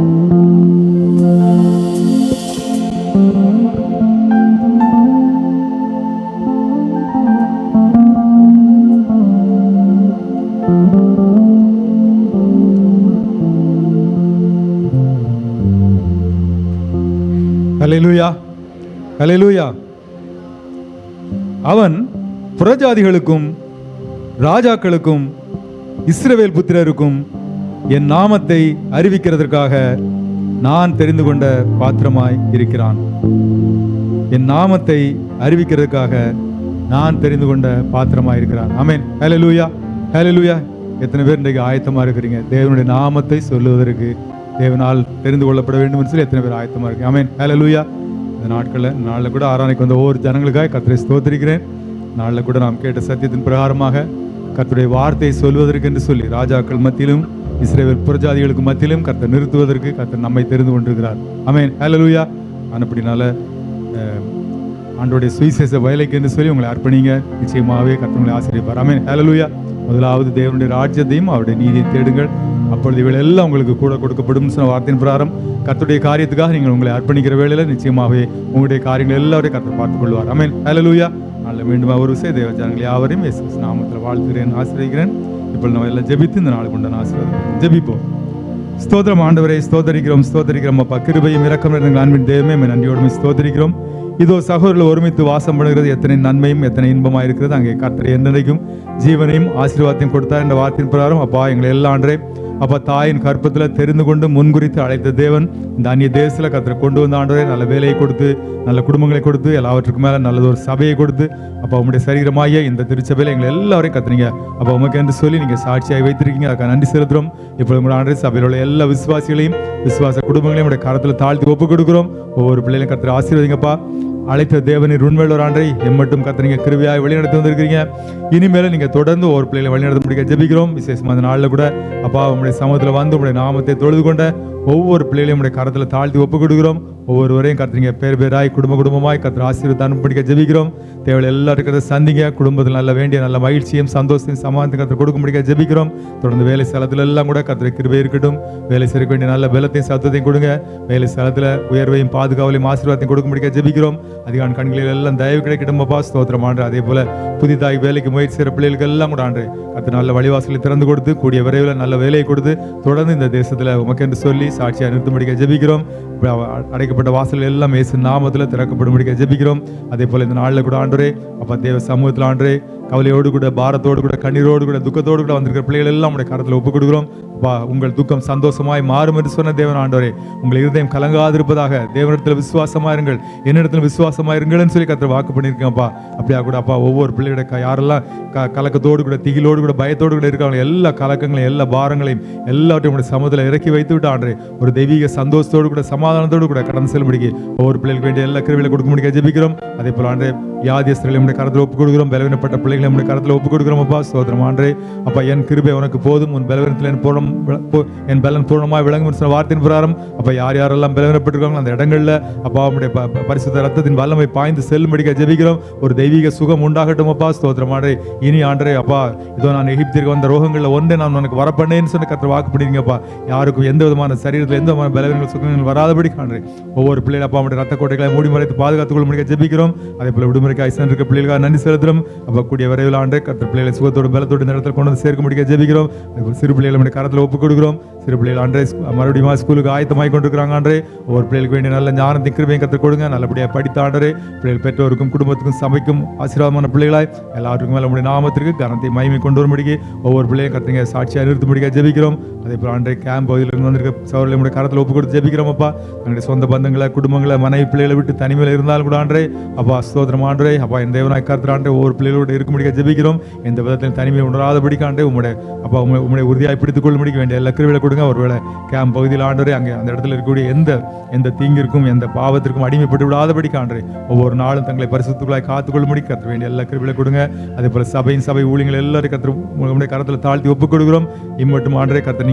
ஹல்லேலூயா, ஹல்லேலூயா. அவன் புறஜாதிகளுக்கும் ராஜாக்களுக்கும் இஸ்ரவேல் புத்திரருக்கும் என் நாமத்தை அறிவிக்கிறதற்காக நான் தெரிந்து கொண்ட பாத்திரமாய் இருக்கிறான். என் நாமத்தை அறிவிக்கிறதுக்காக நான் தெரிந்து கொண்ட பாத்திரமாய் இருக்கிறான். ஆமென். ஹல்லேலூயா, ஹல்லேலூயா. எத்தனை பேர் இன்றைக்கு ஆயத்தமா இருக்கிறீங்க தேவனுடைய நாமத்தை சொல்லுவதற்கு, தேவனால் தெரிந்து கொள்ளப்பட வேண்டும் சொல்லி எத்தனை பேர் ஆயத்தமா இருக்கு? ஆமென். ஹல்லேலூயா. இந்த நாளில் கூட ஆராதனைக்கு வந்த ஒவ்வொரு ஜனங்களுக்காக கர்த்தரை ஸ்தோத்திரிக்கிறேன். நாளில் கூட நாம் கேட்ட சத்தியத்தின் பிரகாரமாக கர்த்தருடைய வார்த்தையை சொல்வதற்கு என்று சொல்லி ராஜாக்கள் மத்தியிலும் இஸ்ரவேல் புறஜாதிகளுக்கு மத்தியிலும் கர்த்தர் நிறுத்துவதற்கு கர்த்தர் நம்மை தெரிந்து கொண்டிருக்கிறார். ஆமென். ஹல்லேலூயா. அப்படினால ஆண்டவருடைய சுவிசேஷ வேலைக்கு என்று சொல்லி உங்களை அர்ப்பணிங்க. நிச்சயமாகவே கர்த்தர் உங்களை ஆசீர்வதிப்பார். ஆமென். ஹல்லேலூயா. முதலாவது தேவனுடைய ராஜ்யத்தையும் அவருடைய நீதியை தேடுங்கள், அப்பொழுது இவள் எல்லாம் உங்களுக்கு கூட கொடுக்கப்படும் சொன்ன வார்த்தையின் பிரகாரம் கர்த்தருடைய காரியத்துக்காக நீங்கள் உங்களை அர்ப்பணிக்கிற வேளையில் நிச்சயமாகவே உங்களுடைய காரியங்கள் எல்லாரையும் கர்த்தர் பார்த்துக் கொள்வார். ஆமென். ஹல்லேலூயா. நாளில் மீண்டும் ஒரு விஷயம் தேவ ஜனங்கள் யாவரையும் இயேசு நாமத்தில் வாழ்த்துகிறேன், ஆசீர்வதிக்கிறேன். இப்போ நம்ம எல்லாம் ஜெபித்து இந்த நாளுக்கு உண்டான ஆசீர்வாதம் ஜெபிப்போம். ஸ்தோத்திரம் ஆண்டவரை, ஸ்தோத்தரிக்கிறோம், ஸ்தோத்தரிக்கிறோம். அப்பா கிருபையும் இரக்கம் எங்கள் அன்பின் தெய்வமே நன்றியோடுமே ஸ்தோத்தரிக்கிறோம். இதோ சகோதரர்கள் ஒருமித்து வாசம் பண்ணுகிறது எத்தனை நன்மையும் எத்தனை இன்பமாக இருக்கிறது. அங்கே கர்த்தர் என்றைக்கும் ஜீவனையும் ஆசீர்வாதத்தையும் கொடுத்தார் என்ற வார்த்தையின் பிரகாரம் அப்பா எங்களை எல்லாம் ஆண்டே அப்பா தாயின் கற்பத்தில் தெரிந்து கொண்டு முன்குறித்து அழைத்த தேவன் இந்த அந்நிய தேசத்தில் கர்த்தரை கொண்டு வந்த ஆண்டவரே நல்ல வேலையை கொடுத்து நல்ல குடும்பங்களை கொடுத்து எல்லாவற்றுக்கும் மேலே நல்லது ஒரு சபையை கொடுத்து அப்போ உங்களுடைய சரீரமாகிய இந்த திருச்சபையில் எங்களை எல்லாரையும் கத்துறீங்க. அப்போ உமக்கு என்று சொல்லி நீங்கள் சாட்சியாக வைத்திருக்கீங்க, அதுக்காக நன்றி செலுத்துகிறோம். இப்போ உங்களோட ஆண்டே சபையில் உள்ள எல்லா விசுவாசிகளையும் விசுவாச குடும்பங்களையும் உங்களுடைய கரத்தில் தாழ்த்தி ஒப்புக் கொடுக்குறோம். ஒவ்வொரு பிள்ளைகளையும் கர்த்தரை ஆசீர்வதிங்கப்பா. அழைத்த தேவனின் உண்மையுள்ள ஆண்டை எம்மட்டும் கர்த்தர் கிருபையாய் வழிநடத்தி வந்திருக்கிறீங்க. இனிமேல நீங்க தொடர்ந்து ஒவ்வொரு பிள்ளைகளை வழிநடத்த முடிய ஜெபிக்கிறோம். விசேஷமா அந்த நாளில் கூட அப்பா உங்களுடைய சமூகத்தில் வந்து உங்களுடைய நாமத்தை தொழுது கொண்ட ஒவ்வொரு பிள்ளைகளையும் உங்களுடைய கரத்தில் தாழ்த்தி ஒப்புக் கொடுக்கிறோம். ஒவ்வொருவரையும் கர்த்தர் பேர் பேராய் குடும்பமாய் கர்த்தர் ஆசீர்வாதம் அனுப்பிடிக்க ஜெபிக்கிறோம். தேவை எல்லாருக்கிறத சந்திங்க, குடும்பத்தில் நல்ல வேண்டிய நல்ல மகிழ்ச்சியும் சந்தோஷத்தையும் சமாதானத்தை கர்த்தர் கொடுக்க முடிய ஜெபிக்கிறோம். தொடர்ந்து வேலை ஸ்தலத்துல எல்லாம் கூட கர்த்தர் கிருபை இருக்கட்டும். வேலை செய்ய வேண்டிய நல்ல பலத்தையும் சத்தத்தையும் கொடுங்க. வேலை ஸ்தலத்துல உயர்வையும் பாதுகாவலையும் ஆசீர்வாதத்தையும் கொடுக்க முடிய ஜெபிக்கிறோம். அதிகான கண்களில் எல்லாம் தயவு கிடைக்கட்டும் அப்பா. ஸ்தோத்திரம் ஆண்டு. அதே போல புதிதாய் வேலைக்கு முயற்சி செய்கிற பிள்ளைகளுக்கு எல்லாம் கூட ஆண்டு கர்த்தர் நல்ல வழிவாசலை திறந்து கொடுத்து கூடிய விரைவில் நல்ல வேலையை கொடுத்து தொடர்ந்து இந்த தேசத்துல உமக்கென்று சொல்லி சாட்சியாக நிறுத்தும்படிக்க ஜெபிக்கிறோம். அடைக்கப்பட்ட வாசல் எல்லாம் இயேசு நாமத்தில் திறக்கப்படும்படிக்க ஜெபிக்கிறோம். அதே போல இந்த நாளில் கூட ஆண்டவரே அப்பா தேவ சமூகத்தில் ஆண்டவரே கவலையோடு கூட பாரத்தோடு கூட கண்ணீரோடு கூட துக்கத்தோடு கூட வந்திருக்கிற பிள்ளைகள் எல்லாம் உடைய கரத்தில் ஒப்புக் கொடுக்கிறோம். உங்கள் துக்கம் சந்தோஷமாய் மாறும் என்று சொன்ன தேவன் ஆண்டவரே உங்கள் இருதயம் கலங்காதிருப்பதாக தேவனிடத்தில் விசுவாசமா இருங்கள், என்னிடத்தில் விசுவாசமா இருங்கள்னு சொல்லி கர்த்தர் வாக்கு பண்ணியிருக்கேன்ப்பா. அப்படியா கூட அப்பா ஒவ்வொரு பிள்ளையோட யாரெல்லாம் கலக்கத்தோடு கூட திகிலோடு கூட பயத்தோடு கூட இருக்காங்க எல்லா கலக்கங்களையும் எல்லா பாரங்களையும் எல்லாவற்றையும் உடைய சமூகத்தில் இறக்கி வைத்து விட்டு ஆண்டே ஒரு தெய்வீக சந்தோஷத்தோடு கூட சமாதானத்தோடு கூட கடந்து செல்லும்படிக்கு ஒவ்வொரு பிள்ளைகளுக்கு வேண்டிய எல்லா கிருபைகளை கொடுக்க முடிய ஜெபிக்கிறோம். அதே போல ஆண்டே வியாதியஸ்தர்களை நம்முடைய கரத்தில் ஒப்புக் கொடுக்கிறோம். பலவீனப்பட்ட பிள்ளைகளை நம்முடைய கரத்தில் ஒப்புக் கொடுக்கிறோம் அப்பா. ஸ்தோத்திரம் ஆண்டவரே. அப்பா என் கிருபை உனக்கு போதும், உன் பலவீனத்தில் என் பலன் பூர்ணமாக விளங்கும் சொன்ன வார்த்தையின் பிரகாரம் அப்பா யார் யாரெல்லாம் பலவீனப்பட்டிருக்காங்களோ அந்த இடங்களில் அப்பா நம்முடைய பரிசுத்த ரத்தத்தின் வல்லமை பாய்ந்து செல்லும்படிக்க ஜெபிக்கிறோம். ஒரு தெய்வீக சுகம் உண்டாகட்டும் அப்பா. ஸ்தோத்திரம் ஆண்டவரே. இனி ஆண்டவரே அப்பா இதோ நான் எகிப்திற்கு வந்த ரோகங்களில் ஒன்றை நான் உனக்கு வரப்பண்ணேன்னு சொன்ன கர்த்தர் வாக்கு பண்ணிருங்கப்பா. யாருக்கும் எந்த விதமான சரீரத்தில் எந்த விதமான பலவீனங்கள் சுகங்கள் வராதபடி காண்றேன். ஒவ்வொரு பிள்ளைகள் அப்பா நம்முடைய ரத்த கோட்டைகளை மூடி மறைத்து பாதுகாத்துக் கொள்ள முடிய ஜெபிக்கிறோம். அதே போல விடுமுறைக்கு ஐசன் இருக்க பிள்ளைகளுக்காக நன்றி செலுத்துறோம். அப்ப கூடிய விரைவில் ஆண்டு கர்த்தர் பிள்ளைகளை சுகத்தோடு பலத்தோடு இந்த இடத்துல கொண்டு வந்து சேர்க்க முடிய ஜெபிக்கிறோம். சிறு பிள்ளைகளை நம்முடைய கரத்தில் ஒப்புக் கொடுக்கிறோம். சிறு பிள்ளைகள் ஆண்டே மறுபடியும் ஸ்கூலுக்கு ஆயத்தமாகி கொண்டிருக்கிறாங்க. ஆண்டே ஒவ்வொரு பிள்ளைகளுக்கு வேண்டிய நல்ல ஞானத்தின் கிருபையும் கற்றுக் கொடுங்க. நல்லபடியாக படித்த ஆண்டரே பிள்ளைகள் பெற்றோருக்கும் குடும்பத்துக்கும் சபைக்கும் ஆசீர்வாதமான பிள்ளைகளாய் எல்லாருக்கும் மேலே நம்முடைய நாமத்திற்கு கனத்தை மகிமை கொண்டு வரும்படிக்கு ஒவ்வொரு பிள்ளையும் கற்றுங்க சாட்சியாக நிறுத்தும்படிக்க ஜெபிக்கிறோம். அதே போல் ஆண்டே கேம்ப் பகுதியிலிருந்து வந்திருக்க சவர்களை நம்முடைய கரத்தில் ஒப்பு கொடுத்து ஜெபிக்கிறோம் அப்பா. நம்முடைய சொந்த பந்தங்களை குடும்பங்களை மனைவி பிள்ளைகளை விட்டு தனிமையில் இருந்தாலும் கூட ஆண்டே அப்பா ஸ்தோத்திரம் ஆண்டரே. அப்பா என் தேவனாய் கர்த்தர் ஆண்டே ஒவ்வொரு பிள்ளைகளோடு இருக்கும்படிக்க ஜெபிக்கிறோம். எந்த விதத்தில் தனிமையை உணராதபடிக்கு ஆண்டே உங்களுடைய அப்பா உங்களுடைய உறுதியாக பிடித்துக் கொள்ளும்படிக்க வேண்டிய எல்லா கிருபைகளை கொடுங்க. ஒருவேளை கேம்ப் பகுதியில் ஆண்டரே அங்கே அந்த இடத்துல இருக்கக்கூடிய எந்த தீங்கிற்கும் எந்த பாவத்திற்கும் அடிமைப்பட்டு விடாதபடி ஆண்டரே ஒவ்வொரு நாளும் தங்களை பரிசுத்தங்களாய் காத்துக்கொள்ளும்படி கற்ற வேண்டிய எல்லா கிருபைகளை கொடுங்க. அதே போல சபை ஊழியர்கள் எல்லாரும் கற்று உங்களுடைய கரத்தில் தாழ்த்தி ஒப்புக் கொடுக்கிறோம். இம்மட்டும் ஆண்டரே கற்று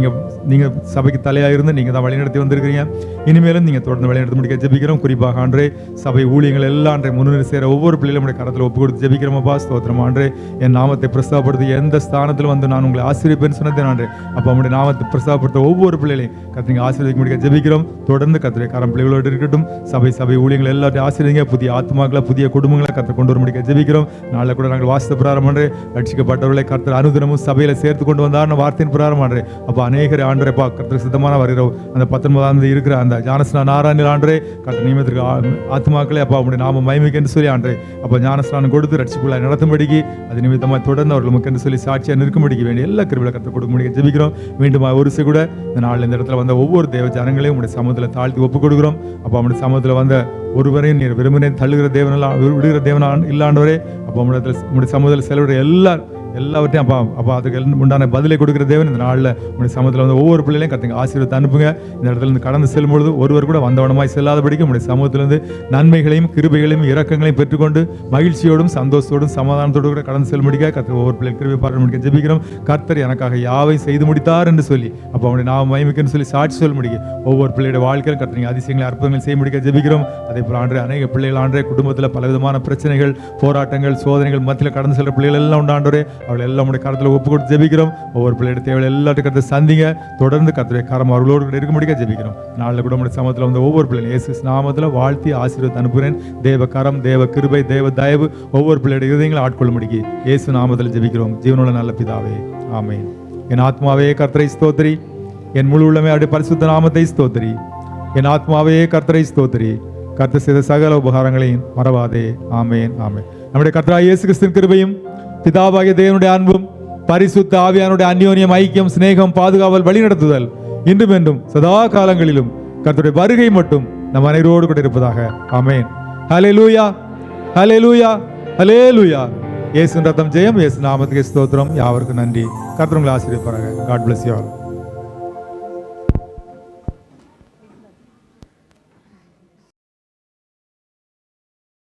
நீங்க சபைக்கு தலையாக இருந்து நீங்க தான் வழிநடத்தி வந்திருக்கிறீங்க. இனிமேலும் நீங்க தொடர்ந்து வழிநடத்த முடிக்க ஜெபிக்கிறோம். குறிப்பாக ஆண்டரே சபை ஊழியர்கள் எல்லாம் ஆண்டரை முன்னிலை சேர ஒவ்வொரு பிள்ளைகளுடைய கரத்தில் ஒப்புக் கொடுத்து ஜெபிக்கிறோம் அப்பா. ஸ்தோத்திரம் ஆண்டரே. என் நாமத்தை பிரஸ்தாபப்படுத்தி எந்த ஸ்தானத்தில் வந்து நான் உங்களை ஆசீர்வதிப்பேன்னு சொன்னதேன் ஆண்டரே. அப்போ உங்களுடைய நாமத்தை பிரஸ்தாபப்படுத்த ஒவ்வொரு பிள்ளைகளையும் கத்திரிங்க ஆசீர்வதிக்க முடிக்க ஜெபிக்கிறோம். தொடர்ந்து கத்திரை காரம் பிள்ளைகளோடு இருக்கட்டும். சபை ஊழியர்கள் எல்லாத்தையும் ஆசீர்வதிங்க. புதிய ஆத்மாக்களை புதிய குடும்பங்களை கற்று கொண்டு வர முடிக்க ஜெபிக்கிறோம். நாளை கூட நாங்கள் வாசித்த பிரகாரம் ஆண்டே ரட்சிக்கப்பட்டவர்களை கர்த்தர் அனுதினமும் சபையில சேர்த்து கொண்டு வந்தார் வார்த்தையின் பிரகாரம் ஆண்டே. அப்போ அநேகர் ஆண்டரை கர்த்தர் சித்தமான வருகிற அந்த 19ஆம் தேதி இருக்கிற அந்த ஞானஸ்நான ஆராய்ச்சியில் ஆண்டே கர்த்தர் நியமத்திற்கு ஆத்மாக்களை அப்பா உங்களுடைய நாம மகிமைக்கு என்று சொல்லி ஆண்டே அப்போ ஞானஸ்நானம் கொடுத்து ரட்சிப்புகளை நடத்தும்படிக்கு அது நிமித்தமாக தொடர்ந்து அவர்கள் நமக்கு என்று சொல்லி சாட்சியாக நிற்கும்படிக்கு வேண்டிய எல்லா கிருபைகளை கற்றுக் கொடுக்க முடிய ஜெபிக்கிறோம். மீண்டும் ஒரு கூட இந்த நாளில் இந்த இடத்துல வந்த ஒவ்வொரு தேவ ஜனங்களையும் உங்களுடைய சமூகத்தில் தாழ்த்தி ஒப்புக் கொடுக்கிறோம். அப்போ அவனுடைய சமூகத்தில் வந்த ஒருவரையும் நீர் விரும்பினே தள்ளுகிற தேவனெல்லாம் விடுகிற தேவனா இல்லாண்டவரே. அப்போ உங்களுடைய சமூகத்தில் செலவுடைய எல்லாவற்றையும் அப்பா அதுக்கு உண்டான பதிலை கொடுக்குற தேவன் இந்த நாளில் உங்களுடைய சமூகத்தில் வந்து ஒவ்வொரு பிள்ளைகளையும் கற்றுங்க ஆசீர்வாதத்தை அனுப்புங்க. இந்த இடத்துல இருந்து கடந்து செல்லும் பொழுது ஒருவர் கூட வந்தவனமாய் செல்லாதபடிக்கு உங்களுடைய சமூகத்திலிருந்து நன்மைகளையும் கிருபைகளையும் இரக்கங்களையும் பெற்றுக்கொண்டு மகிழ்ச்சியோடும் சந்தோஷத்தோடும் சமாதானத்தோடு கூட கடந்து செல்ல முடிக்க கர்த்தர் ஒவ்வொரு பிள்ளைகள் கிருபை பார்க்க முடிக்க ஜெபிக்கிறோம். கர்த்தர் எனக்காக யாவை செய்து முடித்தார் என்று சொல்லி அப்போ அவனுடைய நாம மகிமைக்குன்னு சொல்லி சாட்சி சொல்ல முடியும். ஒவ்வொரு பிள்ளையுடைய வாழ்க்கையில் கர்த்தர் அதிசயங்களை அற்புதங்கள் செய்ய முடிக்க ஜெபிக்கிறோம். அதே போல் ஆண்டே அநேக பிள்ளைகள் ஆண்டே குடும்பத்தில் பலவிதமான பிரச்சனைகள் போராட்டங்கள் சோதனைகள் மத்தியில் கடந்து செல்ற பிள்ளைகள் எல்லாம் உண்டாண்டோரே அவள் எல்லாம் உடைய கரத்தில் ஒப்பு கொடுத்து ஜெபிக்கிறோம். ஒவ்வொரு பிள்ளையோட தேவை எல்லாத்தையும் கருத்தை சந்திங்க. தொடர்ந்து கர்த்தருடைய கரம் அவர்களோடு கூட இருக்க முடிக்க ஜெபிக்கிறோம். நாளில் கூட உடைய சமூகத்தில் வந்து ஒவ்வொரு பிள்ளைகளும் இயேசு நாமத்தில் வாழ்த்தி ஆசீர்வாதத்தை அனுப்புகிறேன். தேவ கரம் தேவ கிருபை தேவ தயவு ஒவ்வொரு பிள்ளையோட இதயங்களை ஆட்கொள்ள முடிக்கி இயேசு நாமத்தில் ஜெபிக்கிறோம். ஜீவனுள்ள நல்ல பிதாவே ஆமென். என் ஆத்மாவே கர்த்தரை ஸ்தோத்திரி, என் முழு உள்ளமே அவருடைய பரிசுத்த நாமத்தை ஸ்தோத்திரி. என் ஆத்மாவே கர்த்தரை ஸ்தோத்திரி, கர்த்தர் செய்த சகல உபகாரங்களையும் மறவாதே. ஆமென் ஆமென். நம்முடைய கர்த்தராகிய இயேசு கிறிஸ்துவின் கிருபையும் பிதாவாகிய தேவனுடைய அன்பும் பரிசுத்த ஆவியானுடைய அந்யோன்யம் ஐக்கியம் சிநேகம் பாதுகாவல் வழிநடத்துதல் இன்றும் என்றும் சதா காலங்களிலும் கர்த்தருடைய வருகை மட்டும் நம் அனைவரோடு கூட இருப்பதாக. ஆமென். ஹல்லேலூயா ஹல்லேலூயா ஹல்லேலூயா. இயேசுவின் ரத்தம் ஜெயம். இயேசு நாமத்துக்கு ஸ்தோத்திரம். யாவருக்கும் நன்றி. கர்த்தர் உங்களை ஆசீர்வதிப்பாராக. God bless you all.